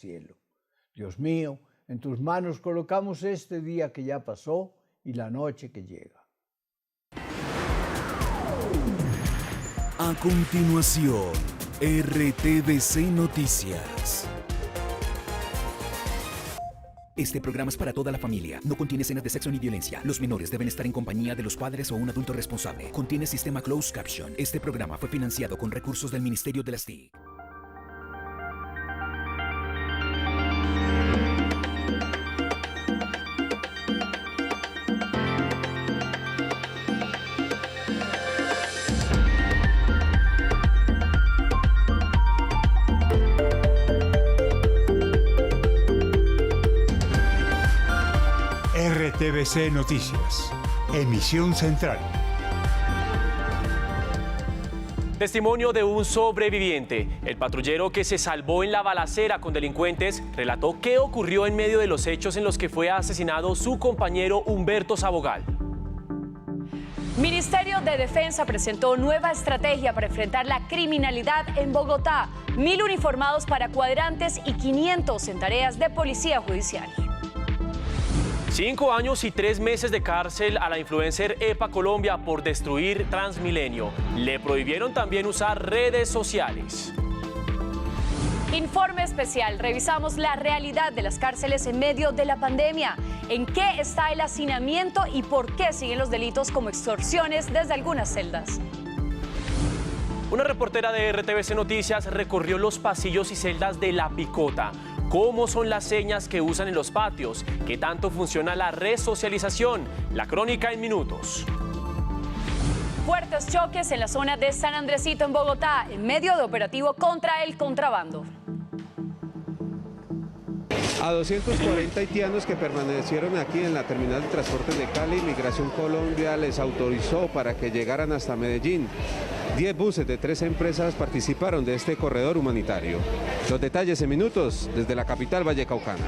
cielo. Dios mío, en tus manos colocamos este día que ya pasó y la noche que llega. A continuación, RTVC Noticias. Este programa es para toda la familia. No contiene escenas de sexo ni violencia. Los menores deben estar en compañía de los padres o un adulto responsable. Contiene sistema closed caption. Este programa fue financiado con recursos del Ministerio de las TIC. RTVC Noticias, emisión central. Testimonio de un sobreviviente. El patrullero que se salvó en la balacera con delincuentes relató qué ocurrió en medio de los hechos en los que fue asesinado su compañero Humberto Sabogal. Ministerio de Defensa presentó nueva estrategia para enfrentar la criminalidad en Bogotá. 1000 uniformados para cuadrantes y 500 en tareas de policía judicial. 5 años y 3 meses de cárcel a la influencer EPA Colombia por destruir Transmilenio. Le prohibieron también usar redes sociales. Informe especial. Revisamos la realidad de las cárceles en medio de la pandemia. ¿En qué está el hacinamiento y por qué siguen los delitos como extorsiones desde algunas celdas? Una reportera de RTVC Noticias recorrió los pasillos y celdas de La Picota. ¿Cómo son las señas que usan en los patios? ¿Qué tanto funciona la resocialización? La crónica en minutos. Fuertes choques en la zona de San Andresito en Bogotá, en medio de operativo contra el contrabando. A 240 haitianos que permanecieron aquí en la terminal de transportes de Cali, Migración Colombia les autorizó para que llegaran hasta Medellín. 10 buses de 3 empresas participaron de este corredor humanitario. Los detalles en minutos desde la capital vallecaucana.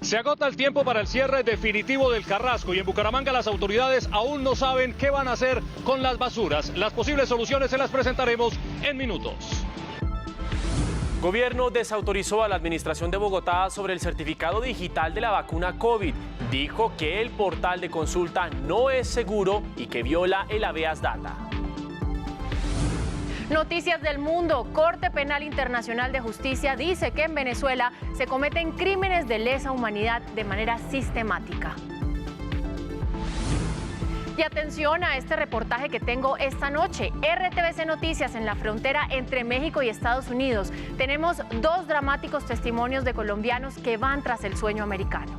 Se agota el tiempo para el cierre definitivo del Carrasco y en Bucaramanga las autoridades aún no saben qué van a hacer con las basuras. Las posibles soluciones se las presentaremos en minutos. Gobierno desautorizó a la administración de Bogotá sobre el certificado digital de la vacuna COVID. Dijo que el portal de consulta no es seguro y que viola el habeas data. Noticias del mundo. Corte Penal Internacional de Justicia dice que en Venezuela se cometen crímenes de lesa humanidad de manera sistemática. Y atención a este reportaje que tengo esta noche. RTVC Noticias en la frontera entre México y Estados Unidos. Tenemos 2 dramáticos testimonios de colombianos que van tras el sueño americano.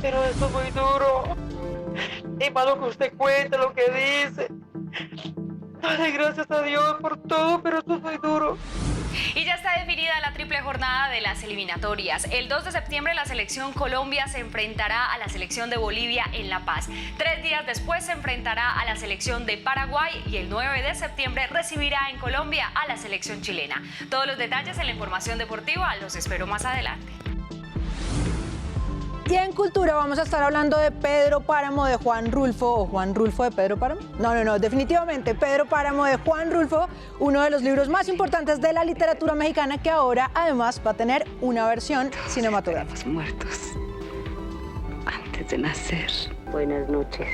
Pero esto es muy duro. Y más lo que usted cuenta, lo que dice. Ay, gracias a Dios por todo, pero esto es muy duro. Y ya está definida la triple jornada de las eliminatorias. El 2 de septiembre la selección Colombia se enfrentará a la selección de Bolivia en La Paz. 3 días después se enfrentará a la selección de Paraguay y el 9 de septiembre recibirá en Colombia a la selección chilena. Todos los detalles en la información deportiva, los espero más adelante. Y en Cultura vamos a estar hablando de Pedro Páramo de Juan Rulfo, o Juan Rulfo de Pedro Páramo. No, definitivamente Pedro Páramo de Juan Rulfo, uno de los libros más importantes de la literatura mexicana que ahora además va a tener una versión cinematográfica. Estamos muertos antes de nacer. Buenas noches.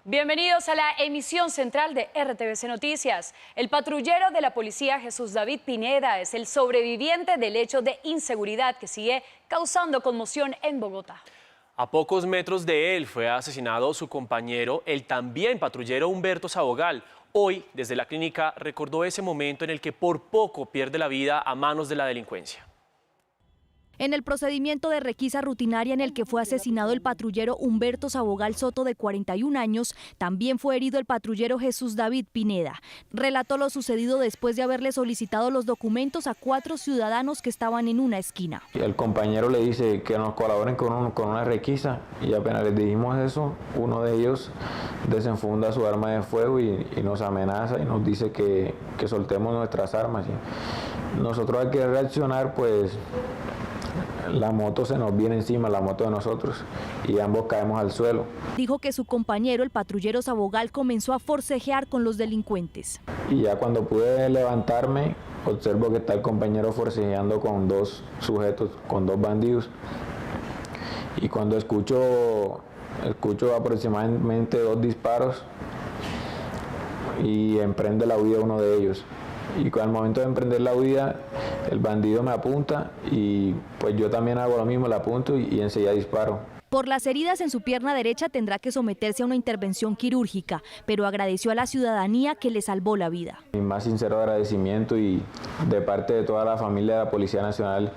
Bienvenidos a la emisión central de RTVC Noticias. El patrullero de la policía Jesús David Pineda es el sobreviviente del hecho de inseguridad que sigue causando conmoción en Bogotá. A pocos metros de él fue asesinado su compañero, el también patrullero Humberto Sabogal. Hoy, desde la clínica, recordó ese momento en el que por poco pierde la vida a manos de la delincuencia. En el procedimiento de requisa rutinaria en el que fue asesinado el patrullero Humberto Sabogal Soto, de 41 años, también fue herido el patrullero Jesús David Pineda. Relató lo sucedido después de haberle solicitado los documentos a 4 ciudadanos que estaban en una esquina. El compañero le dice que nos colaboren con una requisa y apenas les dijimos eso, uno de ellos desenfunda su arma de fuego y nos amenaza y nos dice que soltemos nuestras armas. Nosotros hay que reaccionar pues la moto se nos viene encima, la moto de nosotros, y ambos caemos al suelo. Dijo que su compañero, el patrullero Sabogal, comenzó a forcejear con los delincuentes. Y ya cuando pude levantarme, observo que está el compañero forcejeando con dos sujetos, con dos bandidos. Y cuando escucho aproximadamente 2 disparos y emprende la huida uno de ellos. Y al momento de emprender la huida, el bandido me apunta y pues yo también hago lo mismo, le apunto y enseguida disparo. Por las heridas en su pierna derecha tendrá que someterse a una intervención quirúrgica, pero agradeció a la ciudadanía que le salvó la vida. Mi más sincero agradecimiento y de parte de toda la familia de la Policía Nacional,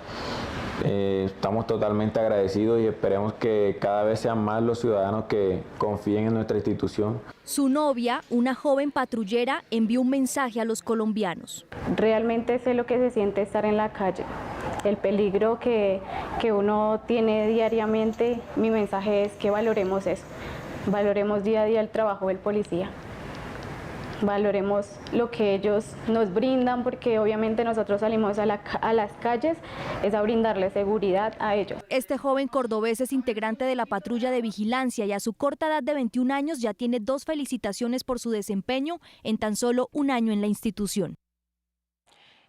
estamos totalmente agradecidos y esperemos que cada vez sean más los ciudadanos que confíen en nuestra institución. Su novia, una joven patrullera, envió un mensaje a los colombianos. Realmente sé lo que se siente estar en la calle, el peligro que uno tiene diariamente. Mi mensaje es que valoremos eso, valoremos día a día el trabajo del policía. Valoremos lo que ellos nos brindan, porque obviamente nosotros salimos a las calles es a brindarle seguridad a ellos. Este joven cordobés es integrante de la patrulla de vigilancia y a su corta edad de 21 años ya tiene 2 felicitaciones por su desempeño en tan solo un año en la institución.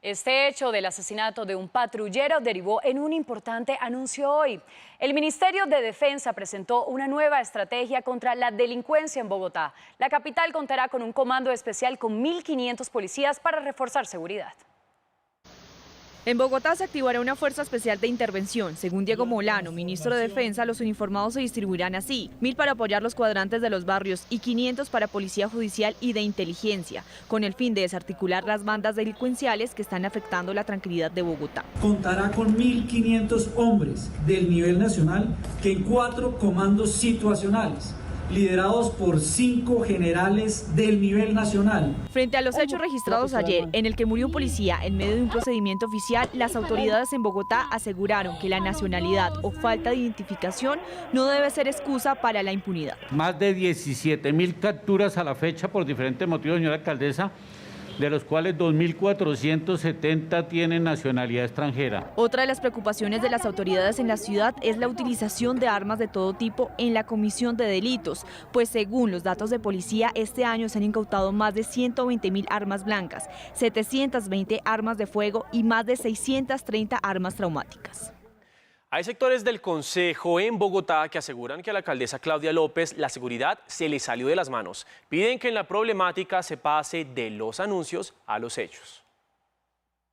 Este hecho del asesinato de un patrullero derivó en un importante anuncio hoy. El Ministerio de Defensa presentó una nueva estrategia contra la delincuencia en Bogotá. La capital contará con un comando especial con 1.500 policías para reforzar seguridad. En Bogotá se activará una fuerza especial de intervención. Según Diego Molano, ministro de Defensa, los uniformados se distribuirán así: 1.000 para apoyar los cuadrantes de los barrios y 500 para policía judicial y de inteligencia, con el fin de desarticular las bandas delincuenciales que están afectando la tranquilidad de Bogotá. Contará con 1.500 hombres del nivel nacional que en 4 comandos situacionales, liderados por 5 generales del nivel nacional. Frente a los hechos registrados ayer, en el que murió un policía en medio de un procedimiento oficial, las autoridades en Bogotá aseguraron que la nacionalidad o falta de identificación no debe ser excusa para la impunidad. Más de 17.000 capturas a la fecha por diferentes motivos, señora alcaldesa, de los cuales 2.470 tienen nacionalidad extranjera. Otra de las preocupaciones de las autoridades en la ciudad es la utilización de armas de todo tipo en la comisión de delitos, pues según los datos de policía, este año se han incautado más de 120.000 armas blancas, 720 armas de fuego y más de 630 armas traumáticas. Hay sectores del Consejo en Bogotá que aseguran que a la alcaldesa Claudia López la seguridad se le salió de las manos. Piden que en la problemática se pase de los anuncios a los hechos.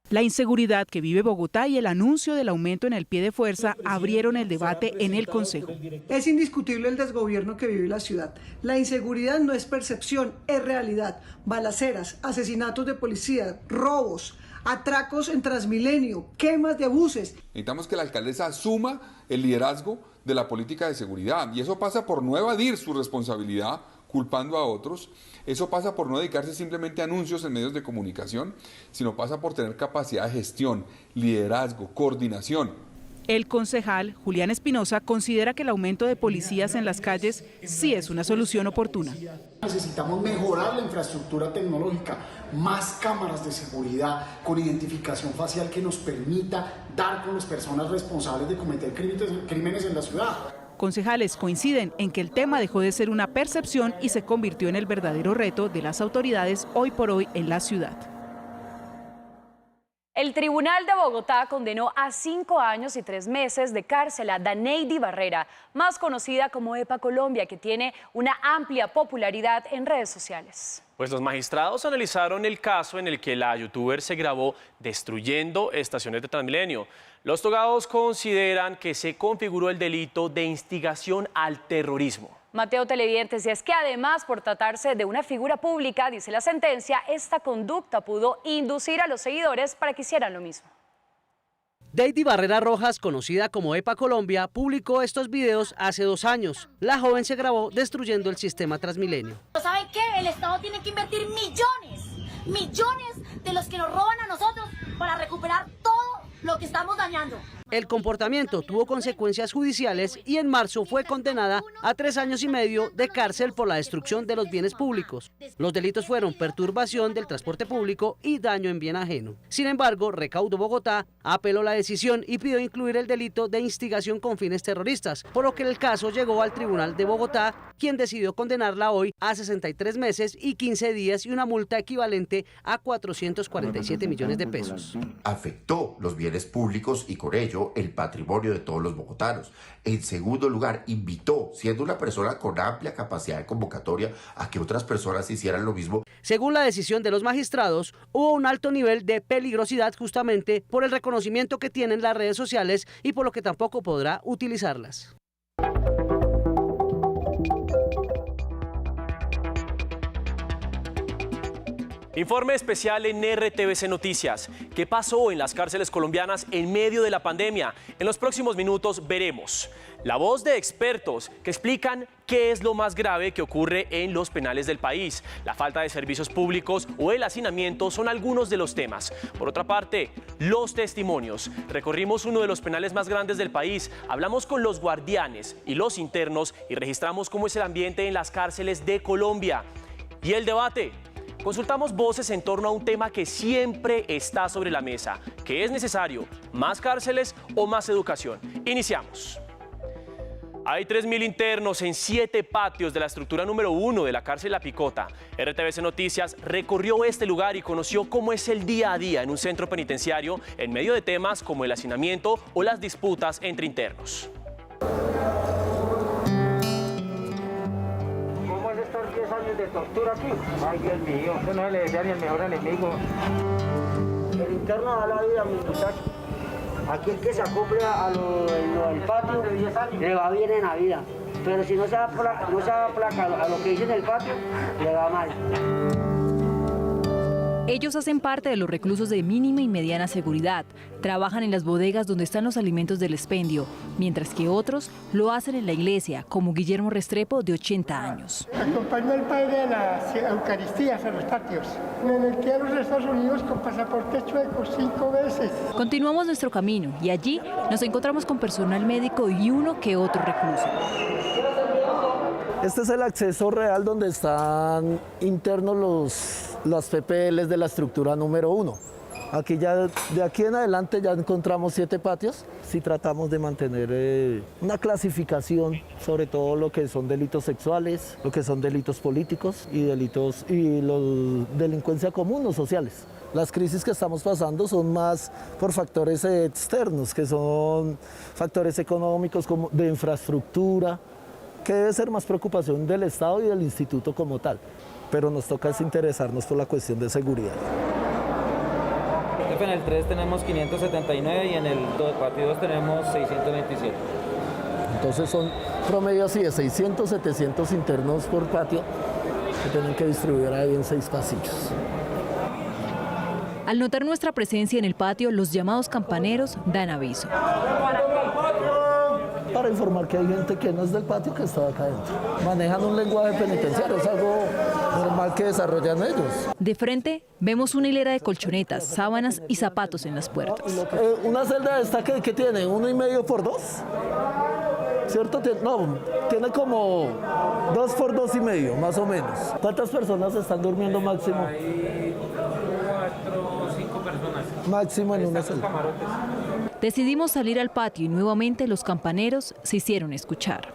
La inseguridad que vive Bogotá y el anuncio del aumento en el pie de fuerza abrieron el debate en el Consejo. Es indiscutible el desgobierno que vive la ciudad. La inseguridad no es percepción, es realidad. Balaceras, asesinatos de policía, robos, atracos en Transmilenio, quemas de buses. Necesitamos que la alcaldesa asuma el liderazgo de la política de seguridad, y eso pasa por no evadir su responsabilidad culpando a otros. Eso pasa por no dedicarse simplemente a anuncios en medios de comunicación, sino pasa por tener capacidad de gestión, liderazgo, coordinación. El concejal Julián Espinosa considera que el aumento de policías en las calles sí es una solución oportuna. Necesitamos mejorar la infraestructura tecnológica, más cámaras de seguridad con identificación facial que nos permita dar con las personas responsables de cometer crímenes en la ciudad. Concejales coinciden en que el tema dejó de ser una percepción y se convirtió en el verdadero reto de las autoridades hoy por hoy en la ciudad. El Tribunal de Bogotá condenó a 5 años y 3 meses de cárcel a Daneidy Barrera, más conocida como EPA Colombia, que tiene una amplia popularidad en redes sociales. Pues los magistrados analizaron el caso en el que la youtuber se grabó destruyendo estaciones de Transmilenio. Los togados consideran que se configuró el delito de instigación al terrorismo. Mateo, televidentes, y es que además por tratarse de una figura pública, dice la sentencia, esta conducta pudo inducir a los seguidores para que hicieran lo mismo. Daneidy Barrera Rojas, conocida como EPA Colombia, publicó estos videos hace 2 años. La joven se grabó destruyendo el sistema Transmilenio. ¿Saben qué? El Estado tiene que invertir millones de los que nos roban a nosotros para recuperar todo lo que estamos dañando. El comportamiento tuvo consecuencias judiciales y en marzo fue condenada a 3 años y medio de cárcel por la destrucción de los bienes públicos. Los delitos fueron perturbación del transporte público y daño en bien ajeno. Sin embargo, Recaudo Bogotá apeló la decisión y pidió incluir el delito de instigación con fines terroristas, por lo que el caso llegó al Tribunal de Bogotá, quien decidió condenarla hoy a 63 meses y 15 días y una multa equivalente a 447 millones de pesos. Afectó los bienes públicos y con ello el patrimonio de todos los bogotanos. En segundo lugar, invitó, siendo una persona con amplia capacidad de convocatoria, a que otras personas hicieran lo mismo. Según la decisión de los magistrados, hubo un alto nivel de peligrosidad justamente por el reconocimiento que tienen las redes sociales y por lo que tampoco podrá utilizarlas. Informe especial en RTVC Noticias. ¿Qué pasó en las cárceles colombianas en medio de la pandemia? En los próximos minutos veremos la voz de expertos que explican qué es lo más grave que ocurre en los penales del país. La falta de servicios públicos o el hacinamiento son algunos de los temas. Por otra parte, los testimonios. Recorrimos uno de los penales más grandes del país, hablamos con los guardianes y los internos y registramos cómo es el ambiente en las cárceles de Colombia. Y el debate. Consultamos voces en torno a un tema que siempre está sobre la mesa, que es necesario, más cárceles o más educación. Iniciamos. Hay 3.000 internos en 7 patios de la estructura número 1 de la cárcel La Picota. RTVC Noticias recorrió este lugar y conoció cómo es el día a día en un centro penitenciario en medio de temas como el hacinamiento o las disputas entre internos. Estos 10 años de tortura aquí. Ay, Dios mío, eso no se le desea ni el mejor enemigo. El interno da la vida a mi muchacho. Aquí el que se acople a lo del patio le va bien en la vida. Pero si no se aplaca a lo que dice en el patio, le va mal. Ellos hacen parte de los reclusos de mínima y mediana seguridad, trabajan en las bodegas donde están los alimentos del expendio, mientras que otros lo hacen en la iglesia, como Guillermo Restrepo, de 80 años. Acompañó al padre a las Eucaristías, a los patios. Me metí a los Estados Unidos con pasaporte chueco 5 veces. Continuamos nuestro camino y allí nos encontramos con personal médico y uno que otro recluso. Este es el acceso real donde están internos las PPLs de la estructura número 1. Aquí ya, de aquí en adelante ya encontramos 7 patios. Sí tratamos de mantener una clasificación sobre todo lo que son delitos sexuales, lo que son delitos políticos y delincuencia común o sociales. Las crisis que estamos pasando son más por factores externos, que son factores económicos como de infraestructura, que debe ser más preocupación del Estado y del instituto como tal, pero nos toca interesarnos por la cuestión de seguridad. En el 3 tenemos 579 y en el patio 2 tenemos 627. Entonces son promedio así de 600, 700 internos por patio que tienen que distribuir ahí en 6 pasillos. Al notar nuestra presencia en el patio, los llamados campaneros dan aviso. Para informar que hay gente que no es del patio que está acá adentro. Manejan un lenguaje penitenciario, es algo normal que desarrollan ellos. De frente vemos una hilera de colchonetas, sábanas y zapatos en las puertas. Una celda de esta que tiene 1,5 por 2, ¿cierto? No, tiene como 2 por 2,5, más o menos. ¿Cuántas personas están durmiendo máximo? Hay 4 o 5 personas. Máximo en una celda. Decidimos salir al patio y nuevamente los campaneros se hicieron escuchar.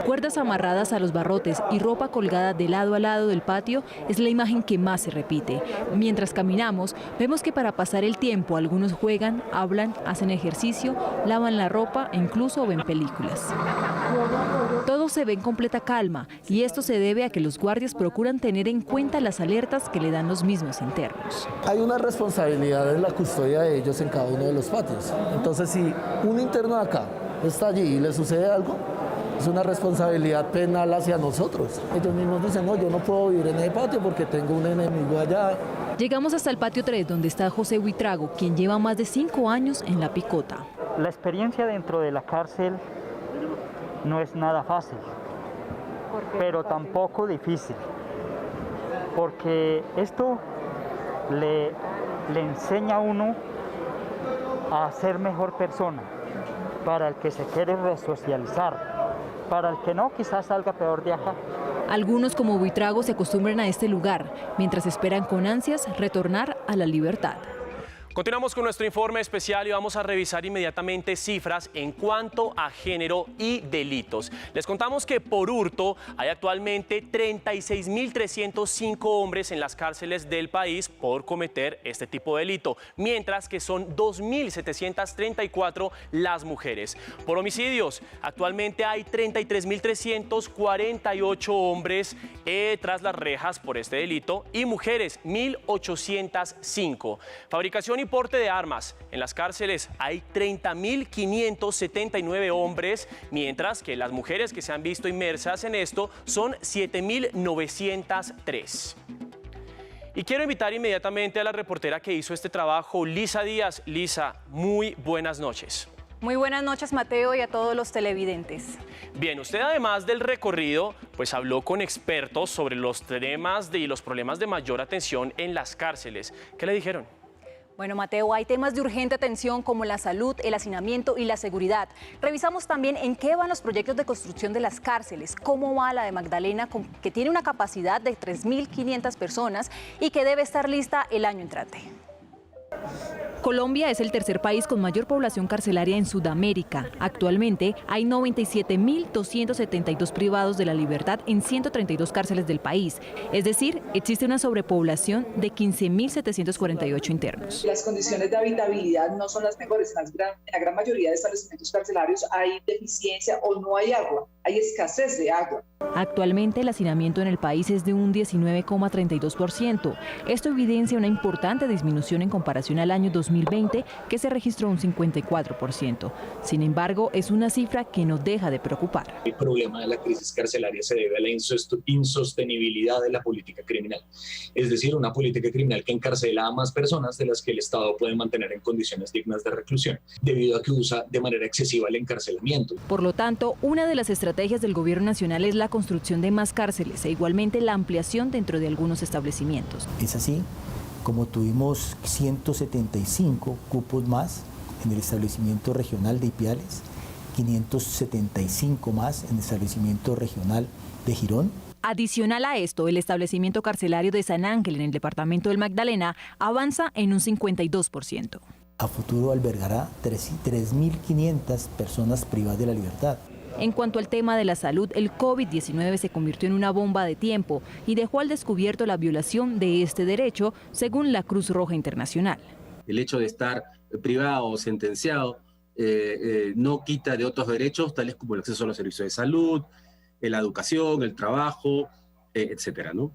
Cuerdas amarradas a los barrotes y ropa colgada de lado a lado del patio es la imagen que más se repite. Mientras caminamos, vemos que para pasar el tiempo algunos juegan, hablan, hacen ejercicio, lavan la ropa e incluso ven películas. Todo se ve en completa calma y esto se debe a que los guardias procuran tener en cuenta las alertas que le dan los mismos internos. Hay una responsabilidad en la custodia de ellos en cada uno de los patios. Entonces, si un interno de acá está allí y le sucede algo, es una responsabilidad penal hacia nosotros. Ellos mismos dicen, no, yo no puedo vivir en ese patio porque tengo un enemigo allá. Llegamos hasta el patio 3, donde está José Huitrago, quien lleva más de 5 años en La Picota. La experiencia dentro de la cárcel no es nada fácil, pero tampoco difícil, porque esto le enseña a uno a ser mejor persona, para el que se quiere resocializar, para el que no, quizás salga peor de acá. Algunos como Buitrago se acostumbran a este lugar, mientras esperan con ansias retornar a la libertad. Continuamos con nuestro informe especial y vamos a revisar inmediatamente cifras en cuanto a género y delitos. Les contamos que por hurto hay actualmente 36.305 hombres en las cárceles del país por cometer este tipo de delito, mientras que son 2.734 las mujeres. Por homicidios, actualmente hay 33.348 hombres tras las rejas por este delito y mujeres 1.805. Fabricación y porte de armas. En las cárceles hay 30.579 hombres, mientras que las mujeres que se han visto inmersas en esto son 7.903. Y quiero invitar inmediatamente a la reportera que hizo este trabajo, Lisa Díaz. Lisa, muy buenas noches. Muy buenas noches, Mateo, y a todos los televidentes. Bien, usted además del recorrido, pues habló con expertos sobre los temas y los problemas de mayor atención en las cárceles. ¿Qué le dijeron? Bueno, Mateo, hay temas de urgente atención como la salud, el hacinamiento y la seguridad. Revisamos también en qué van los proyectos de construcción de las cárceles, cómo va la de Magdalena, que tiene una capacidad de 3.500 personas y que debe estar lista el año entrante. Colombia es el tercer país con mayor población carcelaria en Sudamérica. Actualmente hay 97.272 privados de la libertad en 132 cárceles del país. Es decir, existe una sobrepoblación de 15.748 internos. Las condiciones de habitabilidad no son las mejores. En la gran mayoría de establecimientos carcelarios hay deficiencia o no hay agua, hay escasez de agua. Actualmente el hacinamiento en el país es de un 19,32%. Esto evidencia una importante disminución en comparación al año 2020, que se registró un 54%. Sin embargo, es una cifra que no deja de preocupar. El problema de la crisis carcelaria se debe a la insostenibilidad de la política criminal. Es decir, una política criminal que encarcela a más personas de las que el Estado puede mantener en condiciones dignas de reclusión, debido a que usa de manera excesiva el encarcelamiento. Por lo tanto, una de las estrategias del gobierno nacional es la construcción de más cárceles e igualmente la ampliación dentro de algunos establecimientos. Es así como tuvimos 175 cupos más en el establecimiento regional de Ipiales, 575 más en el establecimiento regional de Girón. Adicional a esto, el establecimiento carcelario de San Ángel en el departamento del Magdalena avanza en un 52%. A futuro albergará 3.500 personas privadas de la libertad. En cuanto al tema de la salud, el COVID-19 se convirtió en una bomba de tiempo y dejó al descubierto la violación de este derecho, según la Cruz Roja Internacional. El hecho de estar privado o sentenciado no quita de otros derechos, tales como el acceso a los servicios de salud, la educación, el trabajo, etcétera, ¿no?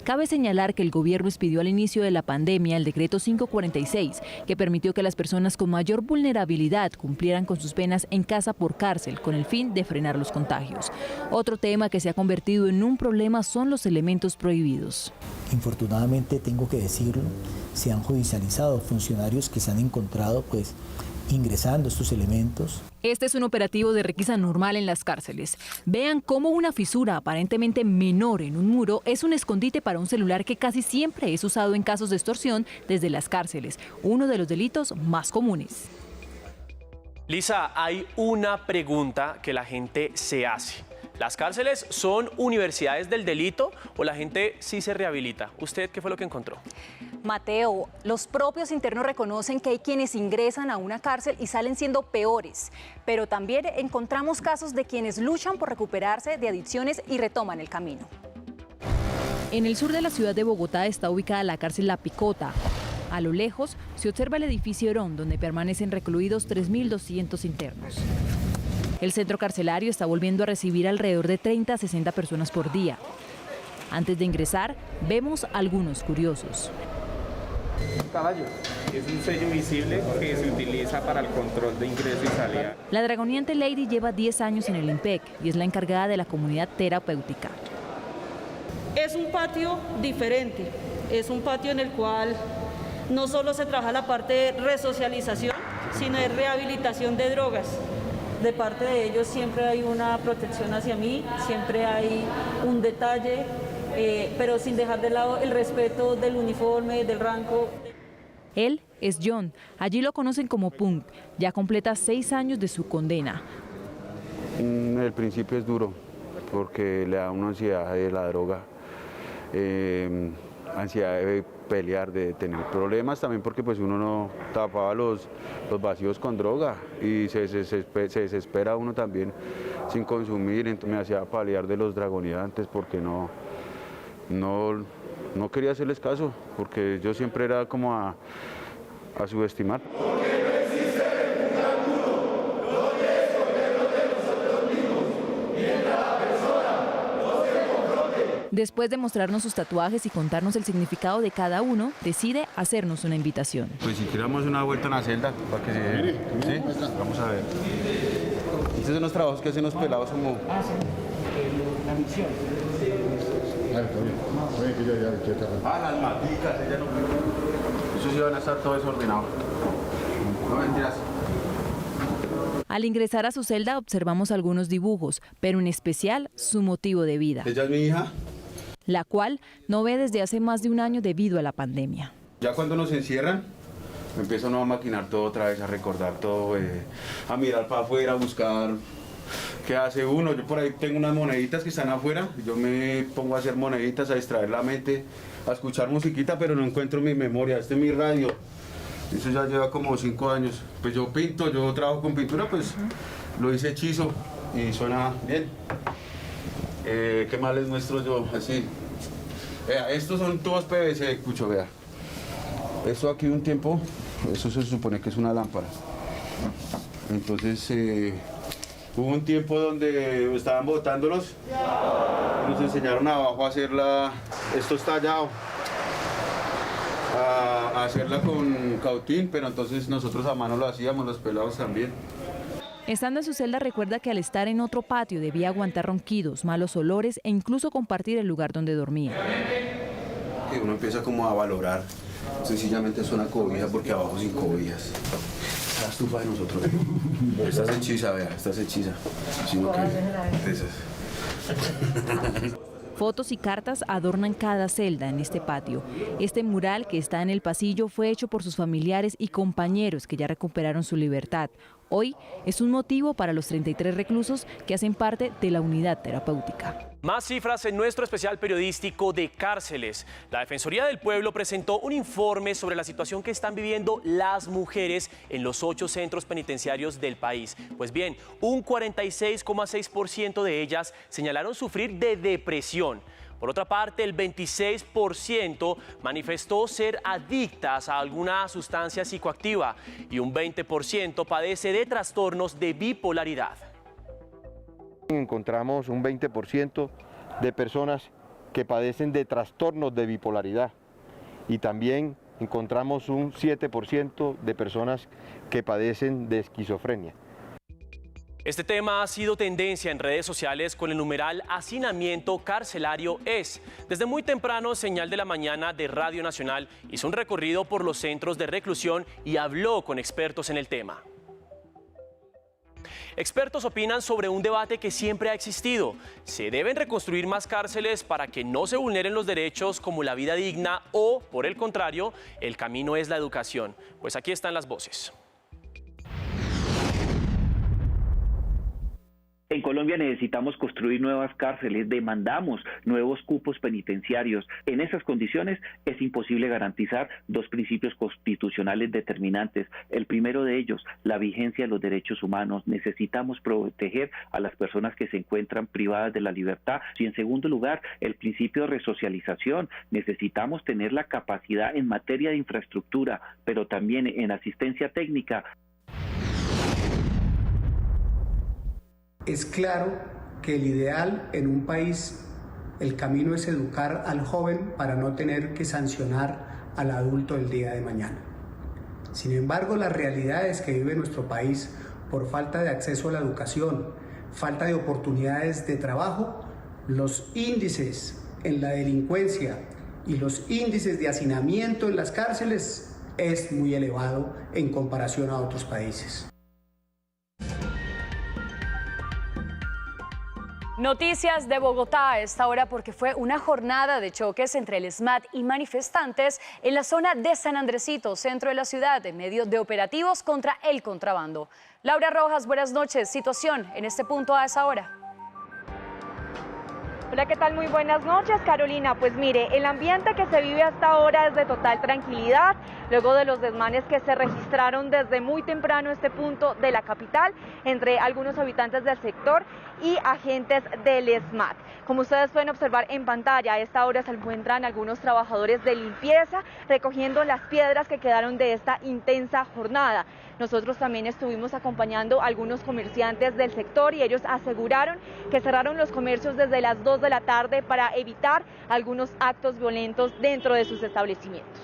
Cabe señalar que el gobierno expidió al inicio de la pandemia el decreto 546, que permitió que las personas con mayor vulnerabilidad cumplieran con sus penas en casa por cárcel, con el fin de frenar los contagios. Otro tema que se ha convertido en un problema son los elementos prohibidos. Infortunadamente, tengo que decirlo, se han judicializado funcionarios que se han encontrado ingresando estos elementos. Este es un operativo de requisa normal en las cárceles. Vean cómo una fisura aparentemente menor en un muro es un escondite para un celular que casi siempre es usado en casos de extorsión desde las cárceles, uno de los delitos más comunes. Lisa, hay una pregunta que la gente se hace. ¿Las cárceles son universidades del delito o la gente sí se rehabilita? ¿Usted qué fue lo que encontró? Mateo, los propios internos reconocen que hay quienes ingresan a una cárcel y salen siendo peores, pero también encontramos casos de quienes luchan por recuperarse de adicciones y retoman el camino. En el sur de la ciudad de Bogotá está ubicada la cárcel La Picota. A lo lejos se observa el edificio Herón, donde permanecen recluidos 3.200 internos. El centro carcelario está volviendo a recibir alrededor de 30 a 60 personas por día. Antes de ingresar, vemos algunos curiosos. Un caballo. Es un sello visible que se utiliza para el control de ingreso y salida. La dragoniante Lady lleva 10 años en el IMPEC y es la encargada de la comunidad terapéutica. Es un patio diferente, es un patio en el cual no solo se trabaja la parte de resocialización, sino de rehabilitación de drogas. De parte de ellos siempre hay una protección hacia mí, siempre hay un detalle, pero sin dejar de lado el respeto del uniforme, del rango. Él es John, allí lo conocen como Punk, ya completa 6 años de su condena. El principio es duro porque le da una ansiedad de la droga, ansiedad de pelear, de tener problemas también porque pues uno no tapaba los vacíos con droga y se desespera uno también sin consumir, entonces me hacía paliar de los dragoneantes porque no quería hacerles caso, porque yo siempre era como a subestimar. Después de mostrarnos sus tatuajes y contarnos el significado de cada uno, decide hacernos una invitación. Pues si queremos una vuelta en la celda, para que se... ¿Sí? Vamos a ver. Estos son los trabajos que hacen los pelados como... La misión. Las maticas, ella no... Eso sí van a estar todo desordenado. No mentiras. Al ingresar a su celda observamos algunos dibujos, pero en especial su motivo de vida. Ella es mi hija. La cual no ve desde hace más de un año debido a la pandemia. Ya cuando nos encierran, empieza uno a maquinar todo otra vez, a recordar todo, a mirar para afuera, a buscar qué hace uno. Yo por ahí tengo unas moneditas que están afuera, yo me pongo a hacer moneditas, a distraer la mente, a escuchar musiquita, pero no encuentro mi memoria. Este es mi radio, eso ya lleva como 5 años. Pues yo pinto, yo trabajo con pintura, pues lo hice hechizo y suena bien. ¿Qué más les muestro yo? Así. Vea, estos son tubos PVC, Cucho, vea. Esto aquí un tiempo, eso se supone que es una lámpara. Entonces, hubo un tiempo donde estaban botándolos. Nos enseñaron abajo a hacerla, esto es tallado, a hacerla con cautín, pero entonces nosotros a mano lo hacíamos, los pelados también. Estando en su celda recuerda que al estar en otro patio debía aguantar ronquidos, malos olores e incluso compartir el lugar donde dormía. Que uno empieza como a valorar, sencillamente es una cobija porque abajo sin cobijas. La estufa de nosotros. Esta es hechiza, vea, esta es hechiza. Sino que Fotos y cartas adornan cada celda en este patio. Este mural que está en el pasillo fue hecho por sus familiares y compañeros que ya recuperaron su libertad. Hoy es un motivo para los 33 reclusos que hacen parte de la unidad terapéutica. Más cifras en nuestro especial periodístico de cárceles. La Defensoría del Pueblo presentó un informe sobre la situación que están viviendo las mujeres en los 8 centros penitenciarios del país. Pues bien, un 46,6% de ellas señalaron sufrir de depresión. Por otra parte, el 26% manifestó ser adictas a alguna sustancia psicoactiva y un 20% padece de trastornos de bipolaridad. Encontramos un 20% de personas que padecen de trastornos de bipolaridad y también encontramos un 7% de personas que padecen de esquizofrenia. Este tema ha sido tendencia en redes sociales con el numeral Hacinamiento Carcelario es. Desde muy temprano, Señal de la Mañana de Radio Nacional hizo un recorrido por los centros de reclusión y habló con expertos en el tema. Expertos opinan sobre un debate que siempre ha existido. ¿Se deben reconstruir más cárceles para que no se vulneren los derechos como la vida digna o, por el contrario, el camino es la educación? Pues aquí están las voces. En Colombia necesitamos construir nuevas cárceles, demandamos nuevos cupos penitenciarios. En esas condiciones es imposible garantizar 2 principios constitucionales determinantes. El primero de ellos, la vigencia de los derechos humanos. Necesitamos proteger a las personas que se encuentran privadas de la libertad. Y en segundo lugar, el principio de resocialización. Necesitamos tener la capacidad en materia de infraestructura, pero también en asistencia técnica. Es claro que el ideal en un país, el camino es educar al joven para no tener que sancionar al adulto el día de mañana. Sin embargo, las realidades que vive nuestro país por falta de acceso a la educación, falta de oportunidades de trabajo, los índices en la delincuencia y los índices de hacinamiento en las cárceles es muy elevado en comparación a otros países. Noticias de Bogotá a esta hora porque fue una jornada de choques entre el SMAT y manifestantes en la zona de San Andresito, centro de la ciudad, en medio de operativos contra el contrabando. Laura Rojas, buenas noches. Situación en este punto a esa hora. Hola, ¿qué tal? Muy buenas noches, Carolina. Pues mire, el ambiente que se vive hasta ahora es de total tranquilidad, luego de los desmanes que se registraron desde muy temprano en este punto de la capital, entre algunos habitantes del sector y agentes del SMAT. Como ustedes pueden observar en pantalla, a esta hora se encuentran algunos trabajadores de limpieza recogiendo las piedras que quedaron de esta intensa jornada. Nosotros también estuvimos acompañando a algunos comerciantes del sector y ellos aseguraron que cerraron los comercios desde las 2 de la tarde para evitar algunos actos violentos dentro de sus establecimientos.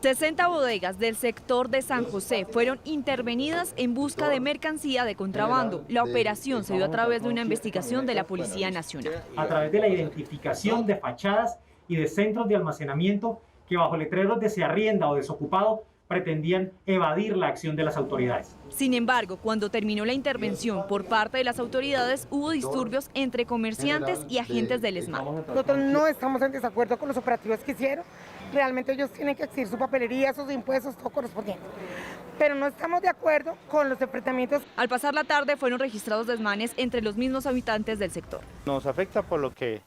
60 bodegas del sector de San José fueron intervenidas en busca de mercancía de contrabando. La operación se dio a través de una investigación de la Policía Nacional. A través de la identificación de fachadas y de centros de almacenamiento que bajo letreros de se arrienda o desocupado pretendían evadir la acción de las autoridades. Sin embargo, cuando terminó la intervención por parte de las autoridades, hubo disturbios entre comerciantes y agentes del SMAT. Nosotros no estamos en desacuerdo con los operativos que hicieron. Realmente ellos tienen que exigir su papelería, sus impuestos, todo correspondiente. Pero no estamos de acuerdo con los enfrentamientos. Al pasar la tarde fueron registrados desmanes entre los mismos habitantes del sector. Nos afecta por lo que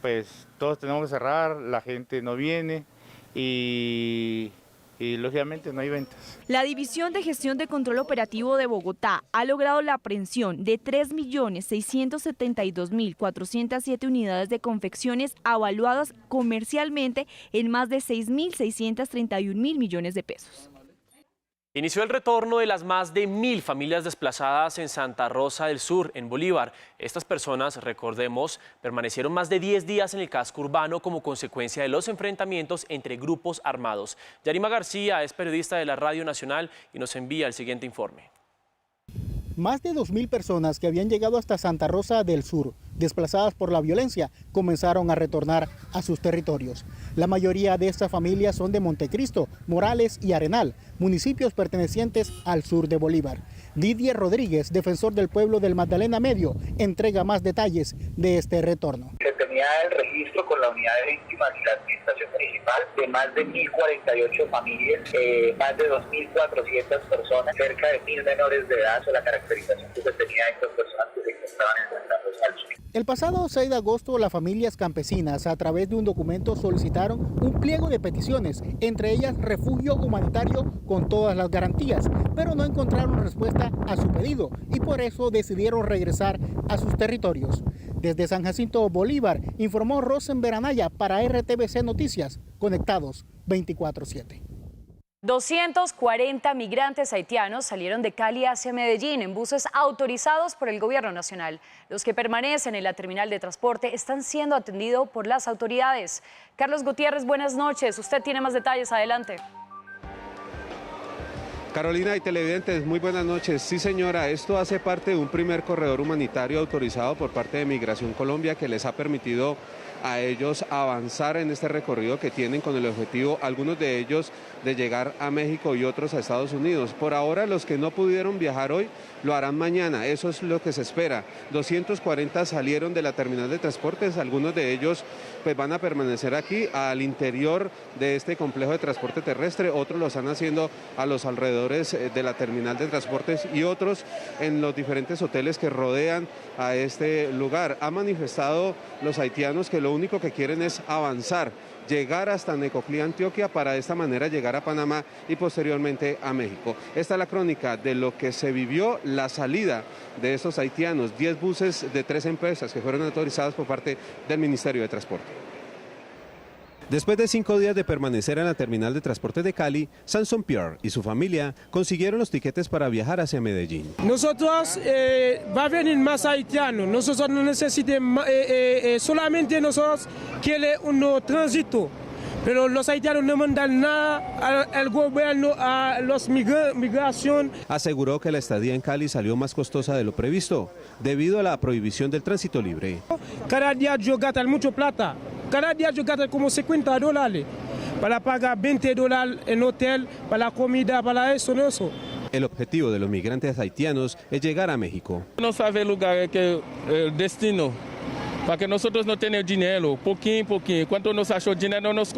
pues todos tenemos que cerrar, la gente no viene y lógicamente no hay ventas. La División de Gestión de Control Operativo de Bogotá ha logrado la aprehensión de 3.672.407 unidades de confecciones avaluadas comercialmente en más de 6.631.000 millones de pesos. Inició el retorno de las más de 1.000 familias desplazadas en Santa Rosa del Sur, en Bolívar. Estas personas, recordemos, permanecieron más de 10 días en el casco urbano como consecuencia de los enfrentamientos entre grupos armados. Yarima García es periodista de la Radio Nacional y nos envía el siguiente informe. Más de 2.000 personas que habían llegado hasta Santa Rosa del Sur, desplazadas por la violencia, comenzaron a retornar a sus territorios. La mayoría de estas familias son de Montecristo, Morales y Arenal, municipios pertenecientes al sur de Bolívar. Didier Rodríguez, defensor del pueblo del Magdalena Medio, entrega más detalles de este retorno. Se tenía el registro con la unidad de víctimas y la administración municipal de más de 1.048 familias, más de 2.400 personas, cerca de 1.000 menores de edad. La caracterización que se tenía de estas personas que se encontraban en Santa Rosa del Sur. El pasado 6 de agosto, las familias campesinas, a través de un documento, solicitaron un pliego de peticiones, entre ellas refugio humanitario con todas las garantías, pero no encontraron respuesta a su pedido y por eso decidieron regresar a sus territorios. Desde San Jacinto, Bolívar, informó Rosenberg Anaya para RTVC Noticias, conectados 24/7. 240 migrantes haitianos salieron de Cali hacia Medellín en buses autorizados por el gobierno nacional. Los que permanecen en la terminal de transporte están siendo atendidos por las autoridades. Carlos Gutiérrez, buenas noches. Usted tiene más detalles. Adelante. Carolina y televidentes, muy buenas noches. Sí, señora, esto hace parte de un primer corredor humanitario autorizado por parte de Migración Colombia que les ha permitido a ellos avanzar en este recorrido que tienen con el objetivo, algunos de ellos, de llegar a México y otros a Estados Unidos. Por ahora, los que no pudieron viajar hoy lo harán mañana, eso es lo que se espera. 240 salieron de la terminal de transportes, algunos de ellos pues van a permanecer aquí al interior de este complejo de transporte terrestre, otros lo están haciendo a los alrededores de la terminal de transportes y otros en los diferentes hoteles que rodean a este lugar. Han manifestado los haitianos que lo único que quieren es avanzar, llegar hasta Necoclí, Antioquia, para de esta manera llegar a Panamá y posteriormente a México. Esta es la crónica de lo que se vivió, la salida de estos haitianos, 10 buses de 3 empresas que fueron autorizadas por parte del Ministerio de Transporte. Después de 5 días de permanecer en la terminal de transporte de Cali, Samson Pierre y su familia consiguieron los tiquetes para viajar hacia Medellín. Nosotros va a venir más haitianos, nosotros no necesitamos, solamente nosotros queremos un tránsito, pero los haitianos no mandan nada al gobierno, a los migración. Aseguró que la estadía en Cali salió más costosa de lo previsto, debido a la prohibición del tránsito libre. Cada día yo gasto mucho plata. Cada día yo gasto como $50 para pagar $20 en hotel, para la comida, para eso, no eso. El objetivo de los migrantes haitianos es llegar a México. No sabe el lugar, que el destino, para que nosotros no tenemos dinero, poquito en poquito. Cuando nos achó dinero, nos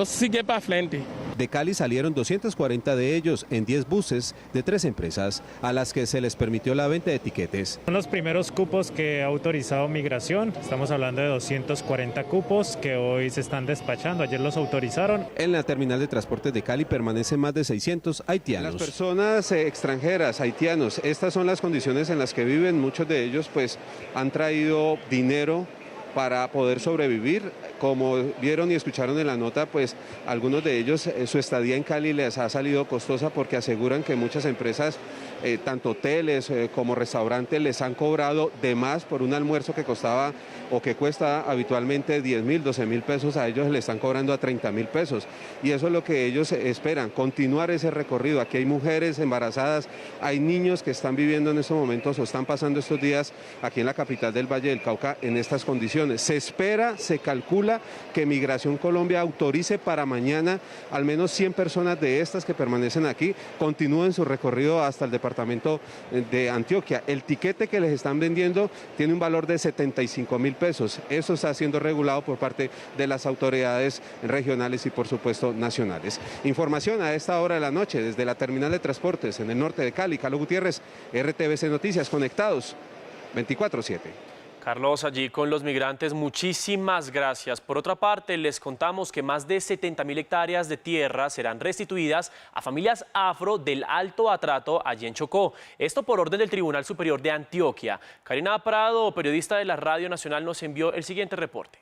sigue para frente. De Cali salieron 240 de ellos en 10 buses de 3 empresas a las que se les permitió la venta de tiquetes. Son los primeros cupos que ha autorizado Migración. Estamos hablando de 240 cupos que hoy se están despachando. Ayer los autorizaron. En la terminal de transportes de Cali permanecen más de 600 haitianos. Las personas extranjeras, haitianos, estas son las condiciones en las que viven. Muchos de ellos pues han traído dinero para poder sobrevivir. Como vieron y escucharon en la nota, pues algunos de ellos su estadía en Cali les ha salido costosa porque aseguran que muchas empresas, tanto hoteles como restaurantes, les han cobrado de más por un almuerzo que costaba o que cuesta habitualmente 10.000, 12.000 pesos, a ellos le están cobrando a 30.000 pesos. Y eso es lo que ellos esperan, continuar ese recorrido. Aquí hay mujeres embarazadas, hay niños que están viviendo en estos momentos o están pasando estos días aquí en la capital del Valle del Cauca en estas condiciones. Se espera, se calcula que Migración Colombia autorice para mañana al menos 100 personas de estas que permanecen aquí continúen su recorrido hasta el departamento de Antioquia. El tiquete que les están vendiendo tiene un valor de 75.000 pesos. Eso está siendo regulado por parte de las autoridades regionales y por supuesto nacionales. Información a esta hora de la noche desde la terminal de transportes en el norte de Cali. Carlos Gutiérrez, RTVC Noticias, conectados 24/7. Carlos, allí con los migrantes, muchísimas gracias. Por otra parte, les contamos que más de 70.000 hectáreas de tierra serán restituidas a familias afro del Alto Atrato allí en Chocó. Esto por orden del Tribunal Superior de Antioquia. Karina Prado, periodista de la Radio Nacional, nos envió el siguiente reporte.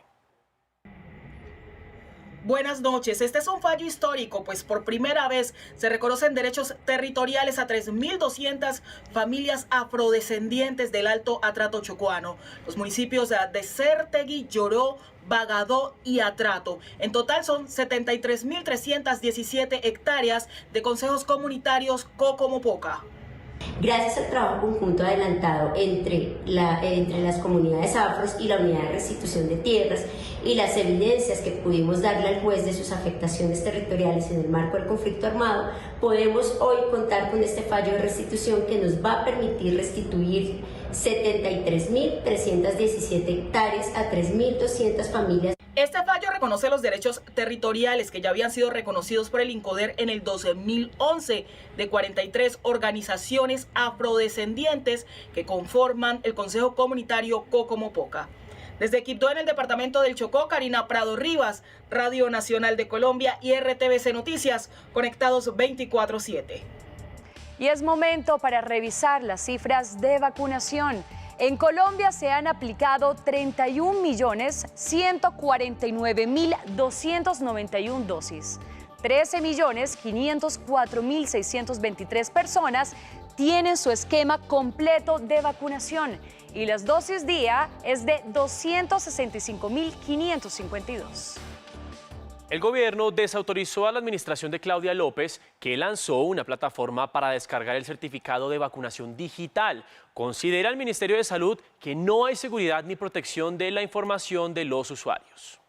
Buenas noches. Este es un fallo histórico, pues por primera vez se reconocen derechos territoriales a 3.200 familias afrodescendientes del Alto Atrato chocoano. Los municipios de Certegui, Lloró, Bagadó y Atrato. En total son 73.317 hectáreas de consejos comunitarios Cocomopoca. Gracias al trabajo conjunto adelantado entre las comunidades afros y la Unidad de Restitución de Tierras y las evidencias que pudimos darle al juez de sus afectaciones territoriales en el marco del conflicto armado, podemos hoy contar con este fallo de restitución que nos va a permitir restituir 73.317 hectáreas a 3.200 familias. Este fallo reconoce los derechos territoriales que ya habían sido reconocidos por el INCODER en el 2011 de 43 organizaciones afrodescendientes que conforman el Consejo Comunitario Cocomopoca. Desde Quibdó, en el departamento del Chocó, Karina Prado Rivas, Radio Nacional de Colombia y RTVC Noticias, conectados 24/7. Y es momento para revisar las cifras de vacunación. En Colombia se han aplicado 31.149.291 dosis. 13.504.623 personas tienen su esquema completo de vacunación y las dosis día es de 265.552. El gobierno desautorizó a la administración de Claudia López, que lanzó una plataforma para descargar el certificado de vacunación digital. Considera el Ministerio de Salud que no hay seguridad ni protección de la información de los usuarios.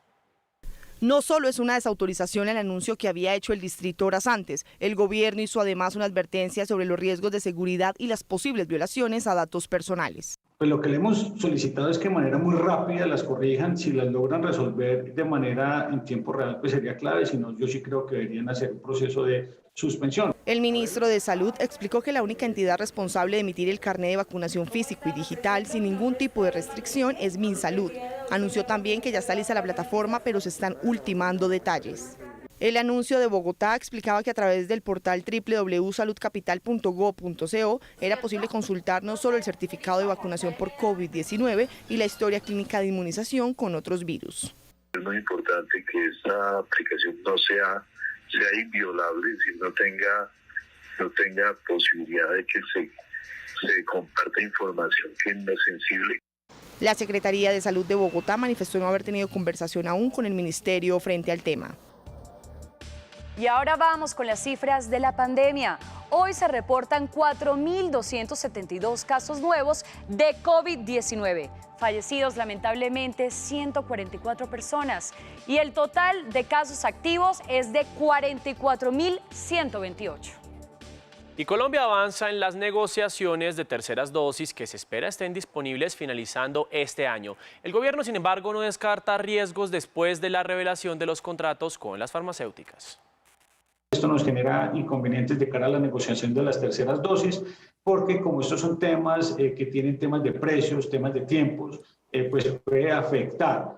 No solo es una desautorización el anuncio que había hecho el distrito horas antes, el gobierno hizo además una advertencia sobre los riesgos de seguridad y las posibles violaciones a datos personales. Pues lo que le hemos solicitado es que de manera muy rápida las corrijan, si las logran resolver de manera en tiempo real pues sería clave, si no yo sí creo que deberían hacer un proceso de suspensión. El ministro de Salud explicó que la única entidad responsable de emitir el carnet de vacunación físico y digital sin ningún tipo de restricción es Minsalud. Anunció también que ya está lista la plataforma, pero se están ultimando detalles. El anuncio de Bogotá explicaba que a través del portal www.saludcapital.gov.co era posible consultar no solo el certificado de vacunación por COVID-19 y la historia clínica de inmunización con otros virus. Es muy importante que esta aplicación no sea inviolable, si no tenga posibilidad de que se comparta información que no es sensible. La Secretaría de Salud de Bogotá manifestó no haber tenido conversación aún con el ministerio frente al tema. Y ahora vamos con las cifras de la pandemia. Hoy se reportan 4.272 casos nuevos de COVID-19. Fallecidos lamentablemente 144 personas. Y el total de casos activos es de 44.128. Y Colombia avanza en las negociaciones de terceras dosis que se espera estén disponibles finalizando este año. El gobierno, sin embargo, no descarta riesgos después de la revelación de los contratos con las farmacéuticas. Esto nos genera inconvenientes de cara a la negociación de las terceras dosis, porque como estos son temas que tienen temas de precios, temas de tiempos, pues puede afectar.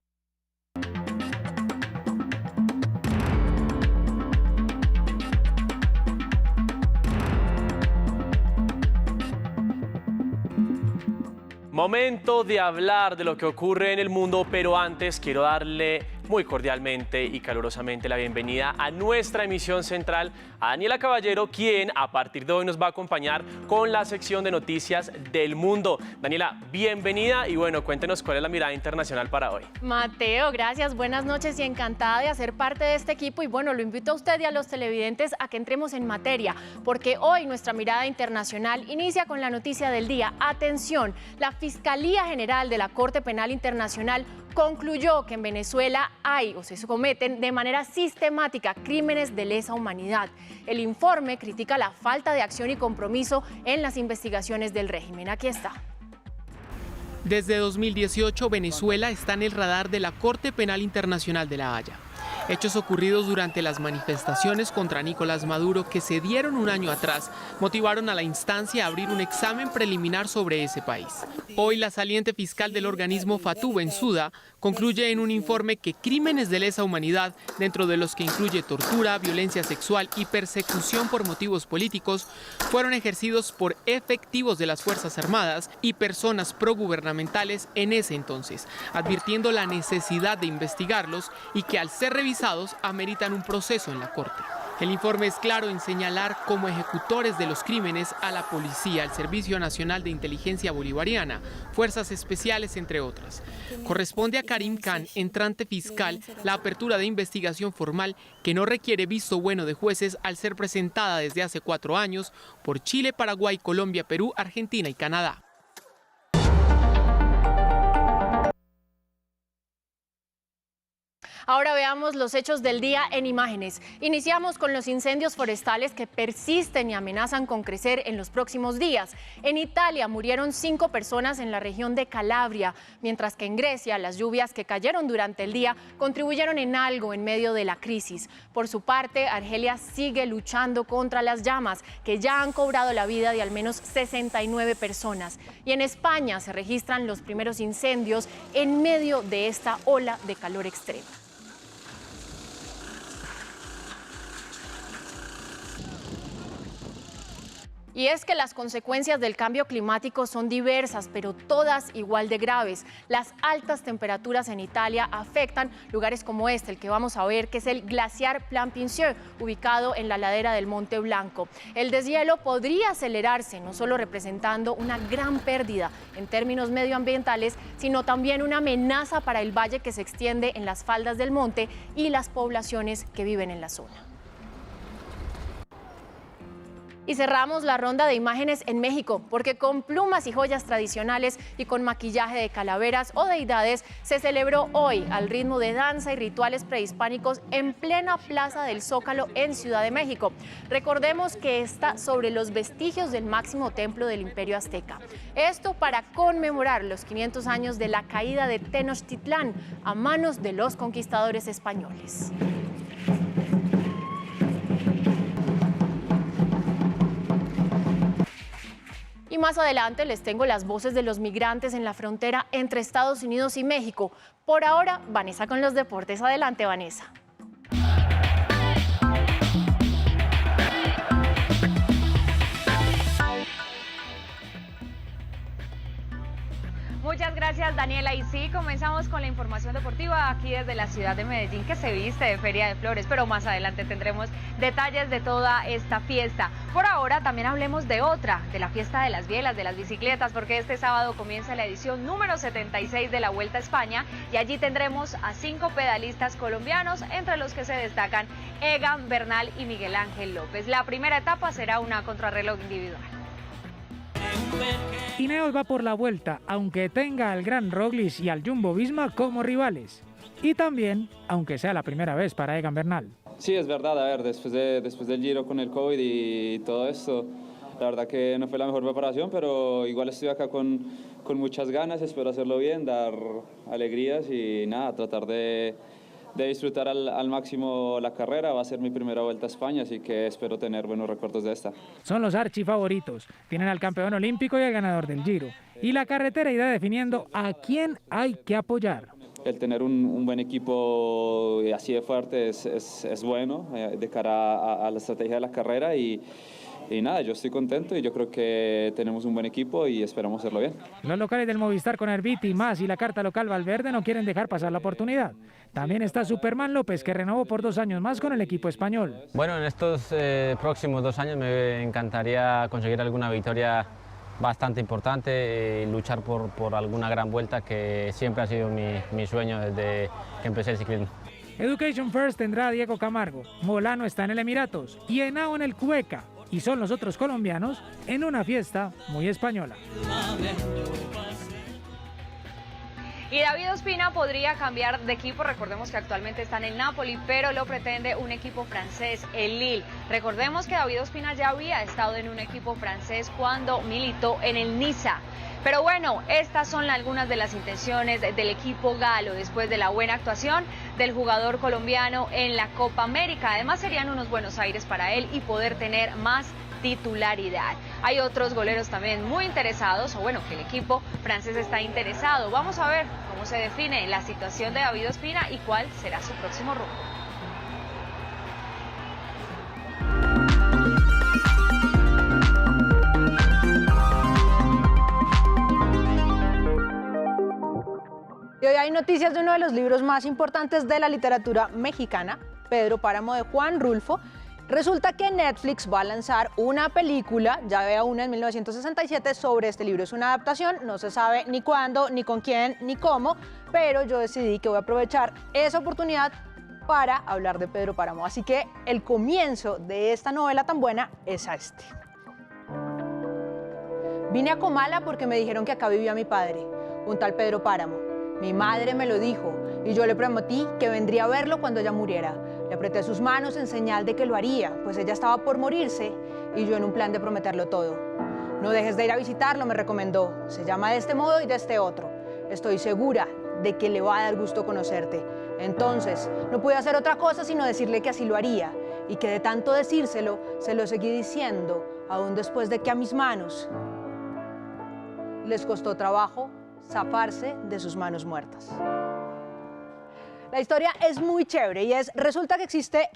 Momento de hablar de lo que ocurre en el mundo, pero antes quiero darle muy cordialmente y calurosamente la bienvenida a nuestra emisión central a Daniela Caballero, quien a partir de hoy nos va a acompañar con la sección de noticias del mundo. Daniela, bienvenida y bueno, cuéntenos cuál es la mirada internacional para hoy. Mateo, gracias, buenas noches y encantada de hacer parte de este equipo y bueno, lo invito a usted y a los televidentes a que entremos en materia, porque hoy nuestra mirada internacional inicia con la noticia del día. Atención, la Fiscalía General de la Corte Penal Internacional concluyó que en Venezuela hay o se cometen de manera sistemática crímenes de lesa humanidad. El informe critica la falta de acción y compromiso en las investigaciones del régimen. Aquí está. Desde 2018, Venezuela está en el radar de la Corte Penal Internacional de La Haya. Hechos ocurridos durante las manifestaciones contra Nicolás Maduro que se dieron un año atrás motivaron a la instancia a abrir un examen preliminar sobre ese país. Hoy la saliente fiscal del organismo Fatou Bensouda concluye en un informe que crímenes de lesa humanidad, dentro de los que incluye tortura, violencia sexual y persecución por motivos políticos, fueron ejercidos por efectivos de las Fuerzas Armadas y personas progubernamentales en ese entonces, advirtiendo la necesidad de investigarlos y que al ser revisados ameritan un proceso en la Corte. El informe es claro en señalar como ejecutores de los crímenes a la policía, el Servicio Nacional de Inteligencia Bolivariana, Fuerzas Especiales, entre otras. Corresponde a Karim Khan, entrante fiscal, la apertura de investigación formal que no requiere visto bueno de jueces al ser presentada desde hace 4 años por Chile, Paraguay, Colombia, Perú, Argentina y Canadá. Ahora veamos los hechos del día en imágenes. Iniciamos con los incendios forestales que persisten y amenazan con crecer en los próximos días. En Italia murieron 5 personas en la región de Calabria, mientras que en Grecia las lluvias que cayeron durante el día contribuyeron en algo en medio de la crisis. Por su parte, Argelia sigue luchando contra las llamas, que ya han cobrado la vida de al menos 69 personas. Y en España se registran los primeros incendios en medio de esta ola de calor extremo. Y es que las consecuencias del cambio climático son diversas, pero todas igual de graves. Las altas temperaturas en Italia afectan lugares como este, el que vamos a ver, que es el glaciar Plain-Pincieux, ubicado en la ladera del Monte Blanco. El deshielo podría acelerarse, no solo representando una gran pérdida en términos medioambientales, sino también una amenaza para el valle que se extiende en las faldas del monte y las poblaciones que viven en la zona. Y cerramos la ronda de imágenes en México, porque con plumas y joyas tradicionales y con maquillaje de calaveras o deidades se celebró hoy al ritmo de danza y rituales prehispánicos en plena Plaza del Zócalo en Ciudad de México. Recordemos que está sobre los vestigios del máximo templo del Imperio Azteca. Esto para conmemorar los 500 años de la caída de Tenochtitlán a manos de los conquistadores españoles. Y más adelante les tengo las voces de los migrantes en la frontera entre Estados Unidos y México. Por ahora, Vanessa con los deportes. Adelante, Vanessa. Muchas gracias, Daniela. Y sí, comenzamos con la información deportiva aquí desde la ciudad de Medellín, que se viste de Feria de Flores, pero más adelante tendremos detalles de toda esta fiesta. Por ahora también hablemos de otra, de la fiesta de las bielas, de las bicicletas, porque este sábado comienza la edición número 76 de la Vuelta a España y allí tendremos a 5 pedalistas colombianos, entre los que se destacan Egan Bernal y Miguel Ángel López. La primera etapa será una contrarreloj individual. Ineos va por la Vuelta, aunque tenga al Gran Roglic y al Jumbo-Visma como rivales. Y también, aunque sea la primera vez para Egan Bernal. Sí, es verdad, a ver, después del Giro con el COVID y todo esto, La verdad que no fue la mejor preparación, pero igual estoy acá con muchas ganas, espero hacerlo bien, dar alegrías y nada, tratar de disfrutar al máximo la carrera. Va a ser mi primera vuelta a España, así que espero tener buenos recuerdos de esta. Son los archifavoritos. Tienen al campeón olímpico y al ganador del Giro. Y la carretera irá definiendo a quién hay que apoyar. El tener un buen equipo así de fuerte es bueno de cara a la estrategia de la carrera y nada, yo estoy contento y yo creo que tenemos un buen equipo y esperamos hacerlo bien. Los locales del Movistar con Herbiti más y la carta local Valverde no quieren dejar pasar la oportunidad. También está Superman López, que renovó por 2 años más con el equipo español. Bueno, en estos próximos 2 años me encantaría conseguir alguna victoria bastante importante, luchar por alguna gran vuelta, que siempre ha sido mi sueño desde que empecé el ciclismo. Education First tendrá a Diego Camargo, Molano está en el Emiratos y Henao en el Cueca. Y son los otros colombianos en una fiesta muy española. Y David Ospina podría cambiar de equipo, recordemos que actualmente está en el Napoli, pero lo pretende un equipo francés, el Lille. Recordemos que David Ospina ya había estado en un equipo francés cuando militó en el Niza. Pero bueno, estas son algunas de las intenciones del equipo galo después de la buena actuación del jugador colombiano en la Copa América. Además serían unos buenos aires para él y poder tener más titularidad. Hay otros goleros también muy interesados, o bueno, que el equipo francés está interesado. Vamos a ver cómo se define la situación de David Ospina y cuál será su próximo rumbo. Y hoy hay noticias de uno de los libros más importantes de la literatura mexicana, Pedro Páramo, de Juan Rulfo. Resulta que Netflix va a lanzar una película, ya había una en 1967, sobre este libro. Es una adaptación, no se sabe ni cuándo, ni con quién, ni cómo, pero yo decidí que voy a aprovechar esa oportunidad para hablar de Pedro Páramo. Así que el comienzo de esta novela tan buena es este. Vine a Comala porque me dijeron que acá vivía mi padre, un tal Pedro Páramo. Mi madre me lo dijo y yo le prometí que vendría a verlo cuando ella muriera. Le apreté sus manos en señal de que lo haría, pues ella estaba por morirse y yo en un plan de prometerlo todo. No dejes de ir a visitarlo, me recomendó. Se llama de este modo y de este otro. Estoy segura de que le va a dar gusto conocerte. Entonces, no pude hacer otra cosa sino decirle que así lo haría y que de tanto decírselo, se lo seguí diciendo, aún después de que a mis manos les costó trabajo zafarse de sus manos muertas. La historia es muy chévere y resulta que existe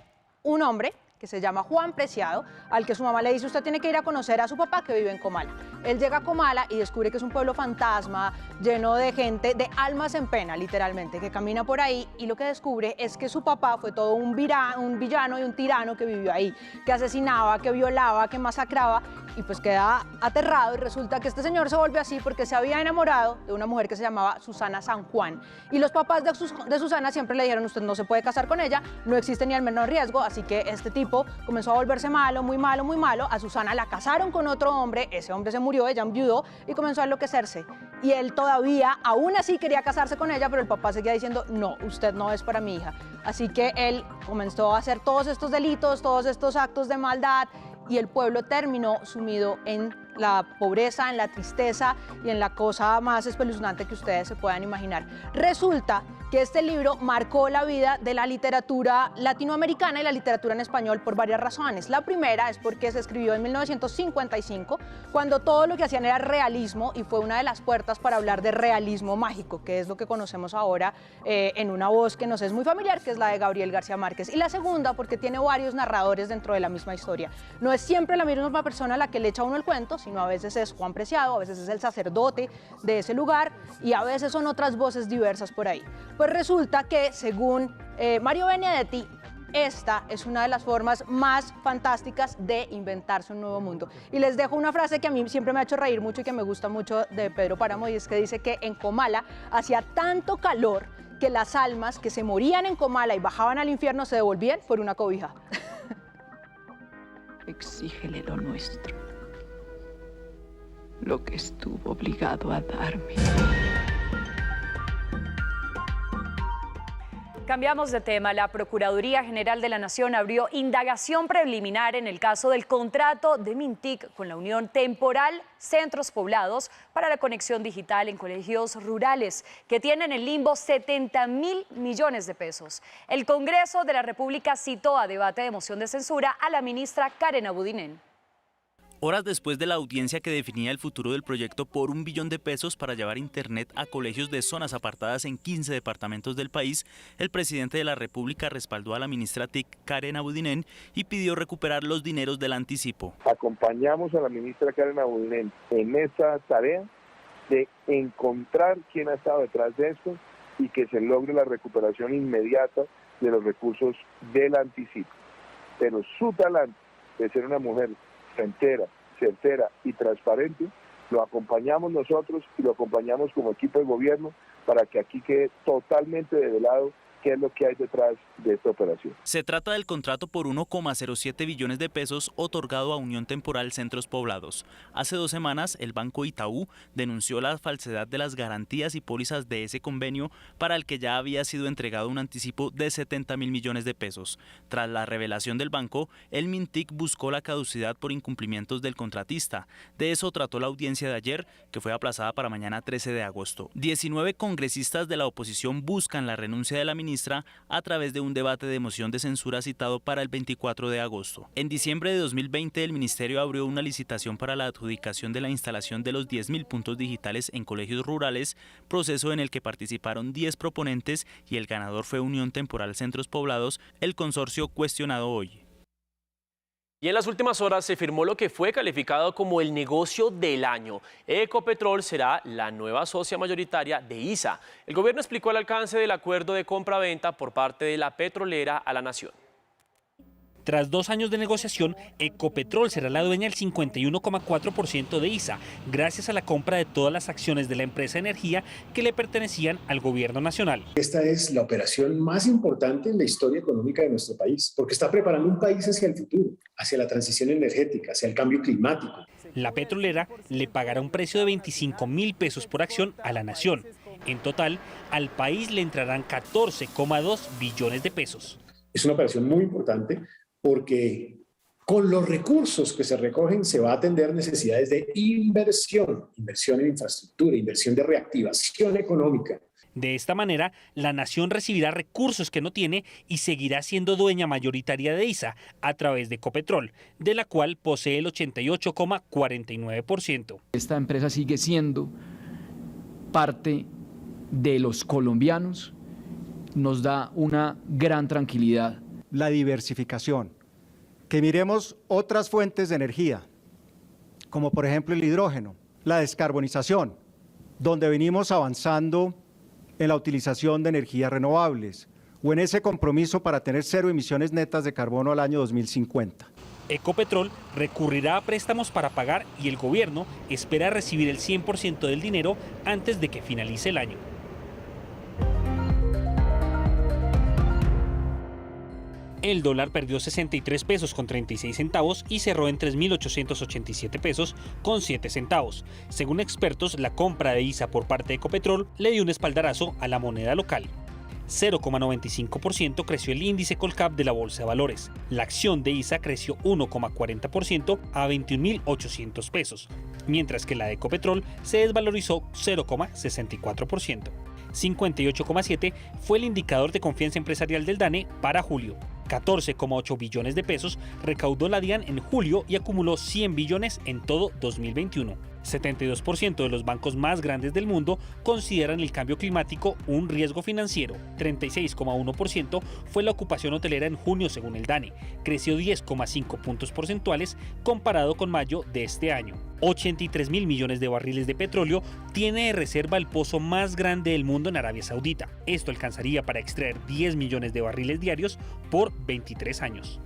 un hombre que se llama Juan Preciado, al que su mamá le dice: usted tiene que ir a conocer a su papá que vive en Comala. Él llega a Comala y descubre que es un pueblo fantasma, lleno de gente, de almas en pena, literalmente, que camina por ahí, y lo que descubre es que su papá fue todo un villano y un tirano que vivió ahí, que asesinaba, que violaba, que masacraba, y pues queda aterrado, y resulta que este señor se volvió así porque se había enamorado de una mujer que se llamaba Susana San Juan, y los papás de Susana siempre le dijeron: usted no se puede casar con ella, no existe ni el menor riesgo. Así que este tipo comenzó a volverse malo, muy malo, muy malo. A Susana la casaron con otro hombre, ese hombre se murió, ella enviudó y comenzó a enloquecerse, y él todavía, aún así, quería casarse con ella, pero el papá seguía diciendo: no, usted no es para mi hija. Así que él comenzó a hacer todos estos delitos, todos estos actos de maldad, y el pueblo terminó sumido en la pobreza, en la tristeza y en la cosa más espeluznante que ustedes se puedan imaginar. Resulta que este libro marcó la vida de la literatura latinoamericana y la literatura en español por varias razones. La primera es porque se escribió en 1955, cuando todo lo que hacían era realismo, y fue una de las puertas para hablar de realismo mágico, que es lo que conocemos ahora en una voz que nos es muy familiar, que es la de Gabriel García Márquez. Y la segunda, porque tiene varios narradores dentro de la misma historia. No es siempre la misma persona la que le echa a uno el cuento, sino a veces es Juan Preciado, a veces es el sacerdote de ese lugar, y a veces son otras voces diversas por ahí. Pues resulta que, según Mario Benedetti, esta es una de las formas más fantásticas de inventarse un nuevo mundo. Y les dejo una frase que a mí siempre me ha hecho reír mucho y que me gusta mucho de Pedro Páramo, y es que dice que en Comala hacía tanto calor que las almas que se morían en Comala y bajaban al infierno se devolvían por una cobija. Exígele lo nuestro, lo que estuvo obligado a darme. Cambiamos de tema. La Procuraduría General de la Nación abrió indagación preliminar en el caso del contrato de Mintic con la Unión Temporal Centros Poblados para la conexión digital en colegios rurales, que tienen en limbo 70.000 millones de pesos. El Congreso de la República citó a debate de moción de censura a la ministra Karen Abudinen. Horas después de la audiencia que definía el futuro del proyecto por $1 billón para llevar internet a colegios de zonas apartadas en 15 departamentos del país, el presidente de la República respaldó a la ministra TIC Karen Abudinen y pidió recuperar los dineros del anticipo. Acompañamos a la ministra Karen Abudinen en esta tarea de encontrar quién ha estado detrás de esto y que se logre la recuperación inmediata de los recursos del anticipo. Pero su talante de ser una mujer entera, certera y transparente, lo acompañamos nosotros y lo acompañamos como equipo de gobierno para que aquí quede totalmente develado qué es lo que hay detrás de esta operación. Se trata del contrato por 1,07 billones de pesos otorgado a Unión Temporal Centros Poblados. Hace 2 semanas, el Banco Itaú denunció la falsedad de las garantías y pólizas de ese convenio para el que ya había sido entregado un anticipo de 70.000 millones de pesos. Tras la revelación del banco, el Mintic buscó la caducidad por incumplimientos del contratista. De eso trató la audiencia de ayer, que fue aplazada para mañana 13 de agosto. 19 congresistas de la oposición buscan la renuncia de la ministra a través de un debate de moción de censura citado para el 24 de agosto. En diciembre de 2020, el ministerio abrió una licitación para la adjudicación de la instalación de los 10.000 puntos digitales en colegios rurales, proceso en el que participaron 10 proponentes y el ganador fue Unión Temporal Centros Poblados, el consorcio cuestionado hoy. Y en las últimas horas se firmó lo que fue calificado como el negocio del año. Ecopetrol será la nueva socia mayoritaria de ISA. El gobierno explicó el alcance del acuerdo de compra-venta por parte de la petrolera a la nación. Tras 2 años de negociación, Ecopetrol será la dueña del 51,4% de ISA, gracias a la compra de todas las acciones de la empresa de energía que le pertenecían al gobierno nacional. Esta es la operación más importante en la historia económica de nuestro país, porque está preparando un país hacia el futuro, hacia la transición energética, hacia el cambio climático. La petrolera le pagará un precio de 25.000 pesos por acción a la nación. En total, al país le entrarán 14,2 billones de pesos. Es una operación muy importante, porque con los recursos que se recogen se va a atender necesidades de inversión en infraestructura, inversión de reactivación económica. De esta manera, la nación recibirá recursos que no tiene y seguirá siendo dueña mayoritaria de ISA a través de Ecopetrol, de la cual posee el 88,49%. Esta empresa sigue siendo parte de los colombianos, nos da una gran tranquilidad. La diversificación, que miremos otras fuentes de energía, como por ejemplo el hidrógeno, la descarbonización, donde venimos avanzando en la utilización de energías renovables o en ese compromiso para tener 0 emisiones netas de carbono al año 2050. Ecopetrol recurrirá a préstamos para pagar y el gobierno espera recibir el 100% del dinero antes de que finalice el año. El dólar perdió 63 pesos con 36 centavos y cerró en 3.887 pesos con 7 centavos. Según expertos, la compra de ISA por parte de Ecopetrol le dio un espaldarazo a la moneda local. 0,95% creció el índice Colcap de la Bolsa de Valores. La acción de ISA creció 1,40% a 21.800 pesos, mientras que la de Ecopetrol se desvalorizó 0,64%. 58,7 fue el indicador de confianza empresarial del DANE para julio. 14,8 billones de pesos recaudó la DIAN en julio y acumuló 100 billones en todo 2021. 72% de los bancos más grandes del mundo consideran el cambio climático un riesgo financiero. 36,1% fue la ocupación hotelera en junio según el DANE. Creció 10,5 puntos porcentuales comparado con mayo de este año. 83.000 millones de barriles de petróleo tiene de reserva el pozo más grande del mundo en Arabia Saudita. Esto alcanzaría para extraer 10 millones de barriles diarios por 23 años.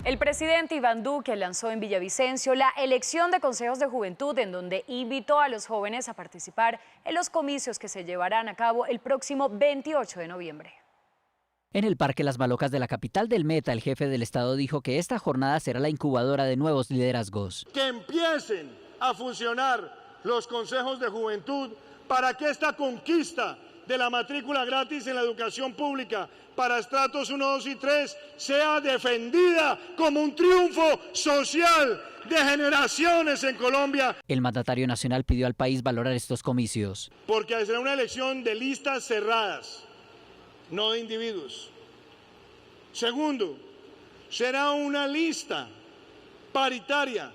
El presidente Iván Duque lanzó en Villavicencio la elección de consejos de juventud, en donde invitó a los jóvenes a participar en los comicios que se llevarán a cabo el próximo 28 de noviembre. En el Parque Las Balocas de la capital del Meta, el jefe del Estado dijo que esta jornada será la incubadora de nuevos liderazgos. Que empiecen a funcionar los consejos de juventud para que esta conquista de la matrícula gratis en la educación pública para estratos 1, 2 y 3 sea defendida como un triunfo social de generaciones en Colombia. El mandatario nacional pidió al país valorar estos comicios. Porque será una elección de listas cerradas, no de individuos. Segundo, será una lista paritaria,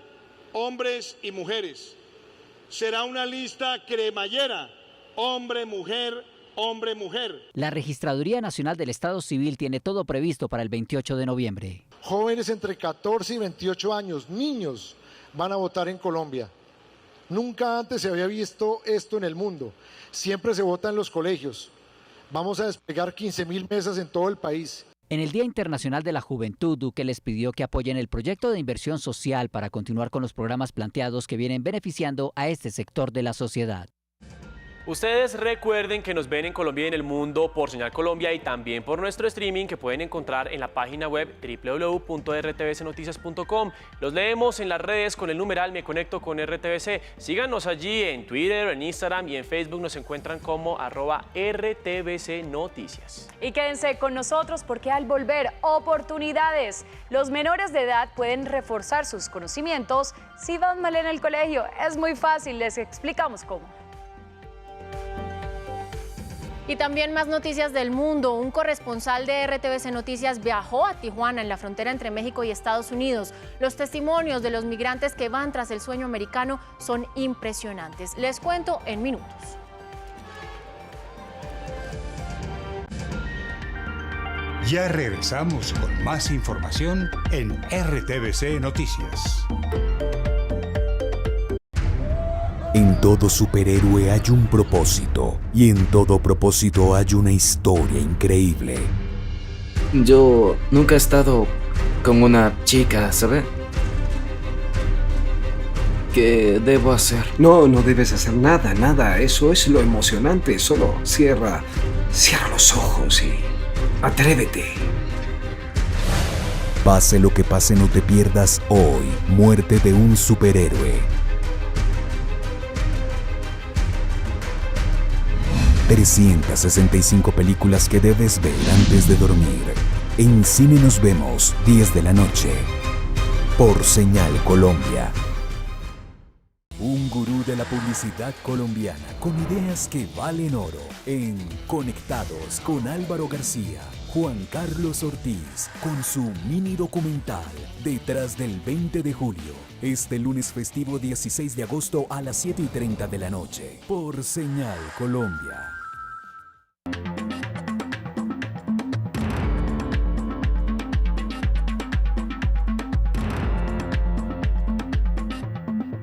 hombres y mujeres. Será una lista cremallera, hombre, mujer, hombre, mujer. La Registraduría Nacional del Estado Civil tiene todo previsto para el 28 de noviembre. Jóvenes entre 14 y 28 años, niños, van a votar en Colombia. Nunca antes se había visto esto en el mundo. Siempre se vota en los colegios. Vamos a desplegar 15.000 mesas en todo el país. En el Día Internacional de la Juventud, Duque les pidió que apoyen el proyecto de inversión social para continuar con los programas planteados que vienen beneficiando a este sector de la sociedad. Ustedes recuerden que nos ven en Colombia y en el mundo por Señal Colombia y también por nuestro streaming que pueden encontrar en la página web www.rtvcnoticias.com. Los leemos en las redes con el numeral Me Conecto con RTVC. Síganos allí en Twitter, en Instagram y en Facebook nos encuentran como @RTVC Noticias. Y quédense con nosotros porque al volver, oportunidades. Los menores de edad pueden reforzar sus conocimientos si van mal en el colegio. Es muy fácil, les explicamos cómo. Y también más noticias del mundo. Un corresponsal de RTVC Noticias viajó a Tijuana, en la frontera entre México y Estados Unidos. Los testimonios de los migrantes que van tras el sueño americano son impresionantes. Les cuento en minutos. Ya regresamos con más información en RTVC Noticias. En todo superhéroe hay un propósito, y en todo propósito hay una historia increíble. Yo nunca he estado con una chica, ¿sabes? ¿Qué debo hacer? No debes hacer nada. Eso es lo emocionante. Solo cierra los ojos y atrévete. Pase lo que pase, no te pierdas hoy Muerte de un superhéroe. 365 películas que debes ver antes de dormir. En cine nos vemos 10 de la noche. Por Señal Colombia. Un gurú de la publicidad colombiana con ideas que valen oro. En Conectados con Álvaro García, Juan Carlos Ortiz, con su mini documental Detrás del 20 de julio. Este lunes festivo 16 de agosto a las 7:30 de la noche. Por Señal Colombia.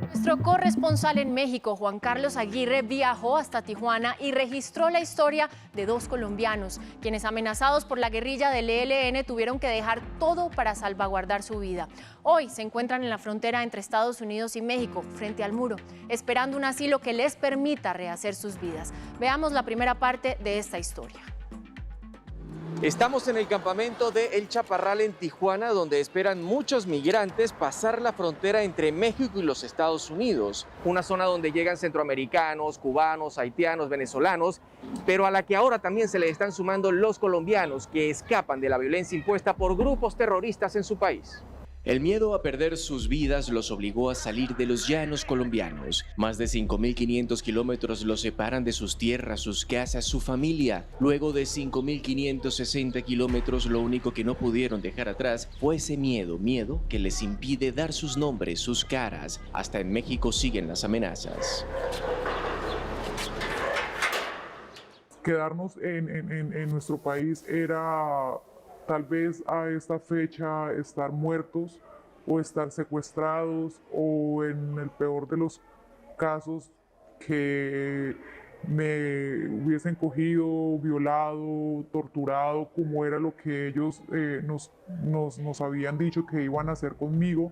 Nuestro corresponsal en México, Juan Carlos Aguirre, viajó hasta Tijuana y registró la historia de dos colombianos, quienes amenazados por la guerrilla del ELN tuvieron que dejar todo para salvaguardar su vida. Hoy se encuentran en la frontera entre Estados Unidos y México, frente al muro, esperando un asilo que les permita rehacer sus vidas. Veamos la primera parte de esta historia. Estamos en el campamento de El Chaparral en Tijuana, donde esperan muchos migrantes pasar la frontera entre México y los Estados Unidos. Una zona donde llegan centroamericanos, cubanos, haitianos, venezolanos, pero a la que ahora también se le están sumando los colombianos que escapan de la violencia impuesta por grupos terroristas en su país. El miedo a perder sus vidas los obligó a salir de los llanos colombianos. Más de 5.500 kilómetros los separan de sus tierras, sus casas, su familia. Luego de 5.560 kilómetros, lo único que no pudieron dejar atrás fue ese miedo que les impide dar sus nombres, sus caras. Hasta en México siguen las amenazas. Quedarnos en nuestro país era tal vez a esta fecha estar muertos o estar secuestrados o en el peor de los casos que me hubiesen cogido, violado, torturado, como era lo que ellos nos habían dicho que iban a hacer conmigo.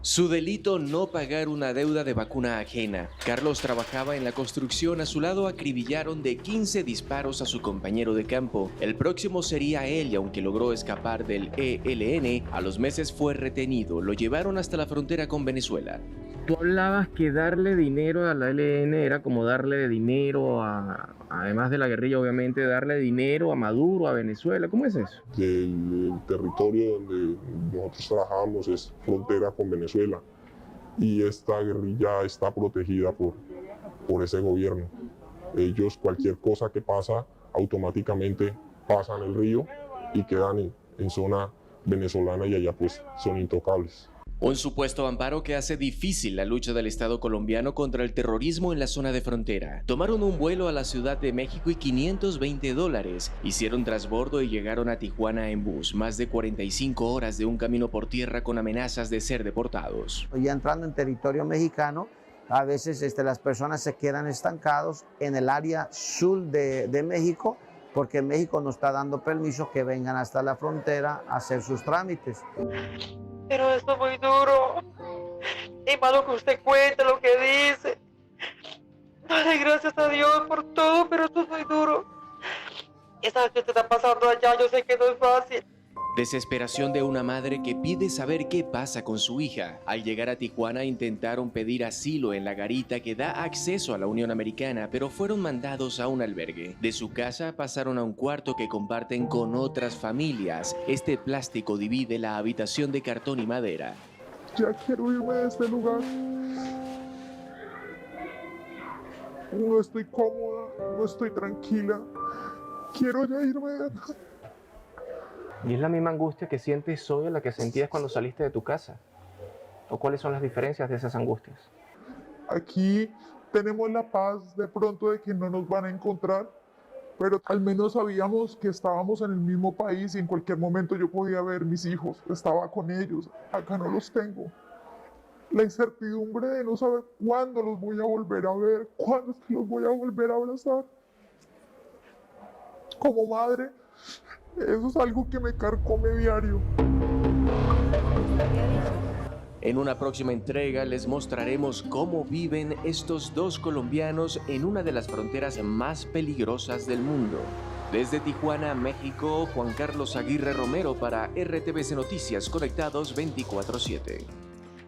Su delito, no pagar una deuda de vacuna ajena. Carlos trabajaba en la construcción, a su lado acribillaron de 15 disparos a su compañero de campo. El próximo sería él y aunque logró escapar del ELN, a los meses fue retenido, lo llevaron hasta la frontera con Venezuela. Tú hablabas que darle dinero a la ELN era como darle dinero además de la guerrilla, obviamente, darle dinero a Maduro, a Venezuela. ¿Cómo es eso? El territorio donde nosotros trabajamos es frontera con Venezuela y esta guerrilla está protegida por ese gobierno. Ellos, cualquier cosa que pasa, automáticamente pasan el río y quedan en zona venezolana y allá pues son intocables. Un supuesto amparo que hace difícil la lucha del Estado colombiano contra el terrorismo en la zona de frontera. Tomaron un vuelo a la Ciudad de México y $520. Hicieron transbordo y llegaron a Tijuana en bus. Más de 45 horas de un camino por tierra con amenazas de ser deportados. Ya entrando en territorio mexicano, a veces las personas se quedan estancados en el área sur de México, porque México no está dando permiso que vengan hasta la frontera a hacer sus trámites. Pero esto es muy duro. Y más lo que usted cuenta, lo que dice. Dale gracias a Dios por todo, pero esto es muy duro. Esa que te está pasando allá, yo sé que no es fácil. Desesperación de una madre que pide saber qué pasa con su hija. Al llegar a Tijuana intentaron pedir asilo en la garita que da acceso a la Unión Americana, pero fueron mandados a un albergue. De su casa pasaron a un cuarto que comparten con otras familias. Este plástico divide la habitación de cartón y madera. Ya quiero irme de este lugar. No estoy cómoda, no estoy tranquila. Quiero ya irme de acá. ¿Y es la misma angustia que sientes hoy a la que sentías cuando saliste de tu casa? ¿O cuáles son las diferencias de esas angustias? Aquí tenemos la paz de pronto de que no nos van a encontrar, pero al menos sabíamos que estábamos en el mismo país y en cualquier momento yo podía ver mis hijos, estaba con ellos. Acá no los tengo. La incertidumbre de no saber cuándo los voy a volver a ver, cuándo es que los voy a volver a abrazar. Como madre, eso es algo que me carcome diario. En una próxima entrega les mostraremos cómo viven estos dos colombianos en una de las fronteras más peligrosas del mundo. Desde Tijuana, México, Juan Carlos Aguirre Romero para RTVC Noticias, conectados 24/7.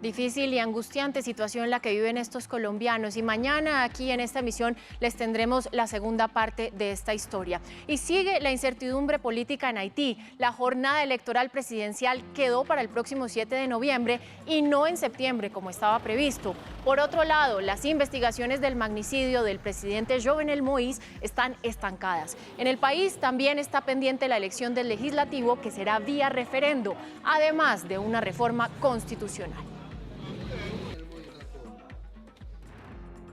Difícil y angustiante situación la que viven estos colombianos, y mañana aquí en esta emisión les tendremos la segunda parte de esta historia. Y sigue la incertidumbre política en Haití. La jornada electoral presidencial quedó para el próximo 7 de noviembre y no en septiembre como estaba previsto. Por otro lado, las investigaciones del magnicidio del presidente Jovenel Moïse están estancadas. En el país también está pendiente la elección del legislativo, que será vía referendo, además de una reforma constitucional.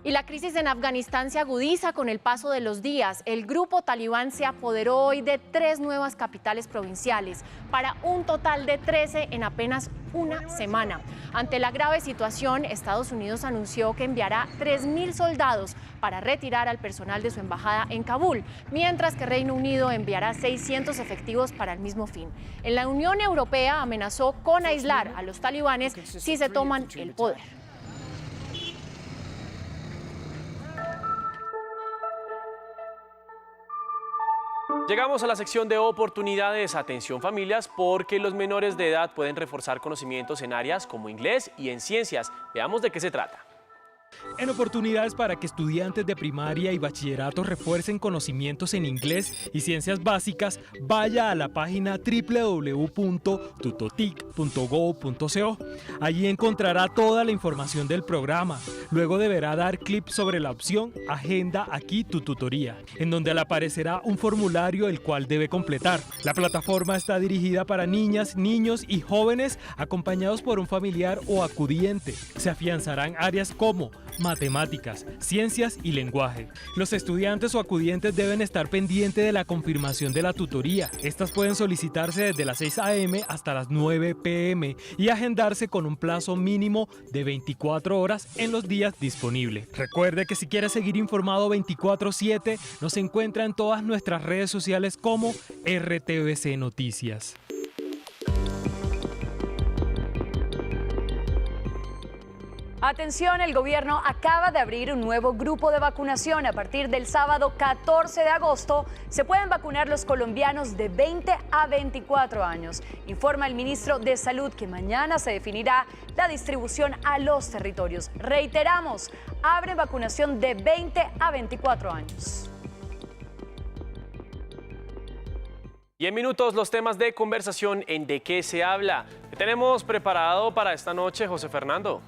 Y la crisis en Afganistán se agudiza con el paso de los días. El grupo talibán se apoderó hoy de 3 nuevas capitales provinciales, para un total de 13 en apenas una semana. Ante la grave situación, Estados Unidos anunció que enviará 3.000 soldados para retirar al personal de su embajada en Kabul, mientras que Reino Unido enviará 600 efectivos para el mismo fin. En la Unión Europea amenazó con aislar a los talibanes si se toman el poder. Llegamos a la sección de oportunidades. Atención familias, porque los menores de edad pueden reforzar conocimientos en áreas como inglés y en ciencias. Veamos de qué se trata. En oportunidades para que estudiantes de primaria y bachillerato refuercen conocimientos en inglés y ciencias básicas, vaya a la página www.tutotic.go.co. Allí encontrará toda la información del programa. Luego deberá dar clic sobre la opción Agenda aquí tu tutoría, en donde le aparecerá un formulario el cual debe completar. La plataforma está dirigida para niñas, niños y jóvenes acompañados por un familiar o acudiente. Se afianzarán áreas como matemáticas, ciencias y lenguaje. Los estudiantes o acudientes deben estar pendientes de la confirmación de la tutoría. Estas pueden solicitarse desde las 6 a.m. hasta las 9 p.m. y agendarse con un plazo mínimo de 24 horas en los días disponibles. Recuerde que si quiere seguir informado 24/7, nos encuentra en todas nuestras redes sociales como RTVC Noticias. Atención, el gobierno acaba de abrir un nuevo grupo de vacunación. A partir del sábado 14 de agosto se pueden vacunar los colombianos de 20 a 24 años. Informa el ministro de Salud que mañana se definirá la distribución a los territorios. Reiteramos, abren vacunación de 20 a 24 años. Y en minutos los temas de conversación en De qué se habla. ¿Qué tenemos preparado para esta noche, José Fernando?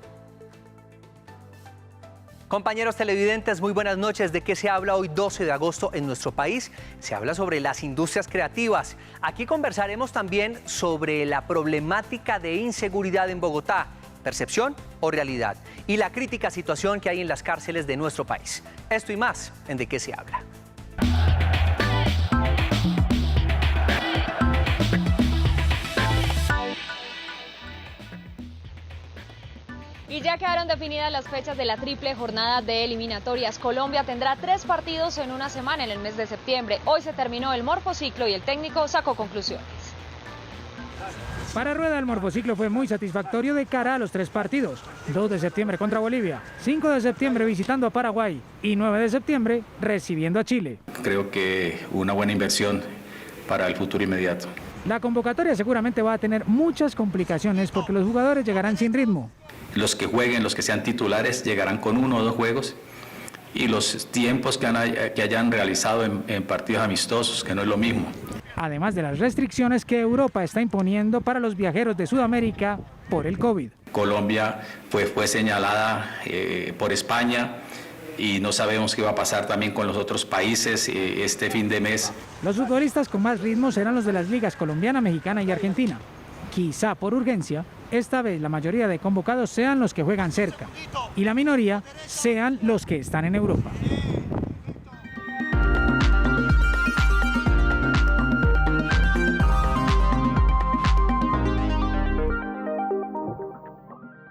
Compañeros televidentes, muy buenas noches. ¿De qué se habla hoy 12 de agosto en nuestro país? Se habla sobre las industrias creativas. Aquí conversaremos también sobre la problemática de inseguridad en Bogotá, percepción o realidad, y la crítica situación que hay en las cárceles de nuestro país. Esto y más en De qué se habla. Y ya quedaron definidas las fechas de la triple jornada de eliminatorias. Colombia tendrá 3 partidos en una semana en el mes de septiembre. Hoy se terminó el morfociclo y el técnico sacó conclusiones. Para Rueda el morfociclo fue muy satisfactorio de cara a los 3 partidos. 2 de septiembre contra Bolivia, 5 de septiembre visitando a Paraguay y 9 de septiembre recibiendo a Chile. Creo que una buena inversión para el futuro inmediato. La convocatoria seguramente va a tener muchas complicaciones porque los jugadores llegarán sin ritmo. Los que jueguen, los que sean titulares, llegarán con 1 o 2 juegos y los tiempos que hayan realizado en partidos amistosos, que no es lo mismo. Además de las restricciones que Europa está imponiendo para los viajeros de Sudamérica por el COVID. Colombia fue señalada por España y no sabemos qué va a pasar también con los otros países este fin de mes. Los futbolistas con más ritmo serán los de las ligas colombiana, mexicana y argentina. Quizá por urgencia, esta vez la mayoría de convocados sean los que juegan cerca y la minoría sean los que están en Europa.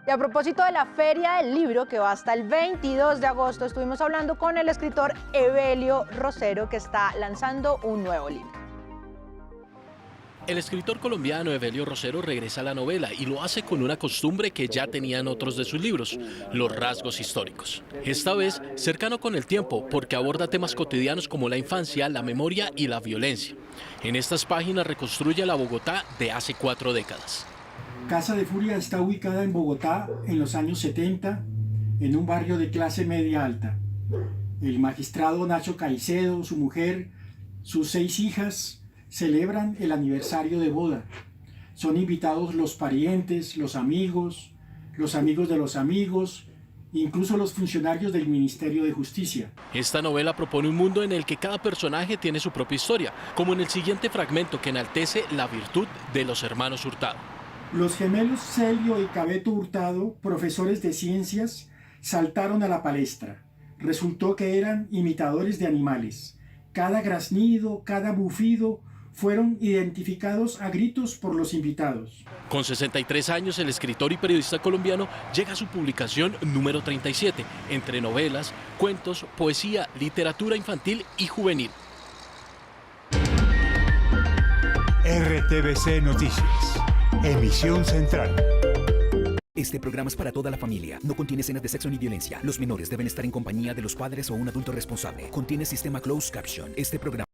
Y a propósito de la Feria del Libro, que va hasta el 22 de agosto, estuvimos hablando con el escritor Evelio Rosero, que está lanzando un nuevo libro. El escritor colombiano Evelio Rosero regresa a la novela y lo hace con una costumbre que ya tenían otros de sus libros, los rasgos históricos. Esta vez cercano con el tiempo, porque aborda temas cotidianos como la infancia, la memoria y la violencia. En estas páginas reconstruye la Bogotá de hace 4 décadas. Casa de Furia está ubicada en Bogotá en los años 70, en un barrio de clase media alta. El magistrado Nacho Caicedo, su mujer, sus 6 hijas celebran el aniversario de boda. Son invitados los parientes, los amigos de los amigos, incluso los funcionarios del Ministerio de Justicia. Esta novela propone un mundo en el que cada personaje tiene su propia historia, como en el siguiente fragmento que enaltece la virtud de los hermanos Hurtado. Los gemelos Celio y Cabeto Hurtado, profesores de ciencias, saltaron a la palestra. Resultó que eran imitadores de animales. Cada graznido, cada bufido fueron identificados a gritos por los invitados. Con 63 años, el escritor y periodista colombiano llega a su publicación número 37, entre novelas, cuentos, poesía, literatura infantil y juvenil. RTVC Noticias, emisión central. Este programa es para toda la familia. No contiene escenas de sexo ni violencia. Los menores deben estar en compañía de los padres o un adulto responsable. Contiene sistema closed caption. Este programa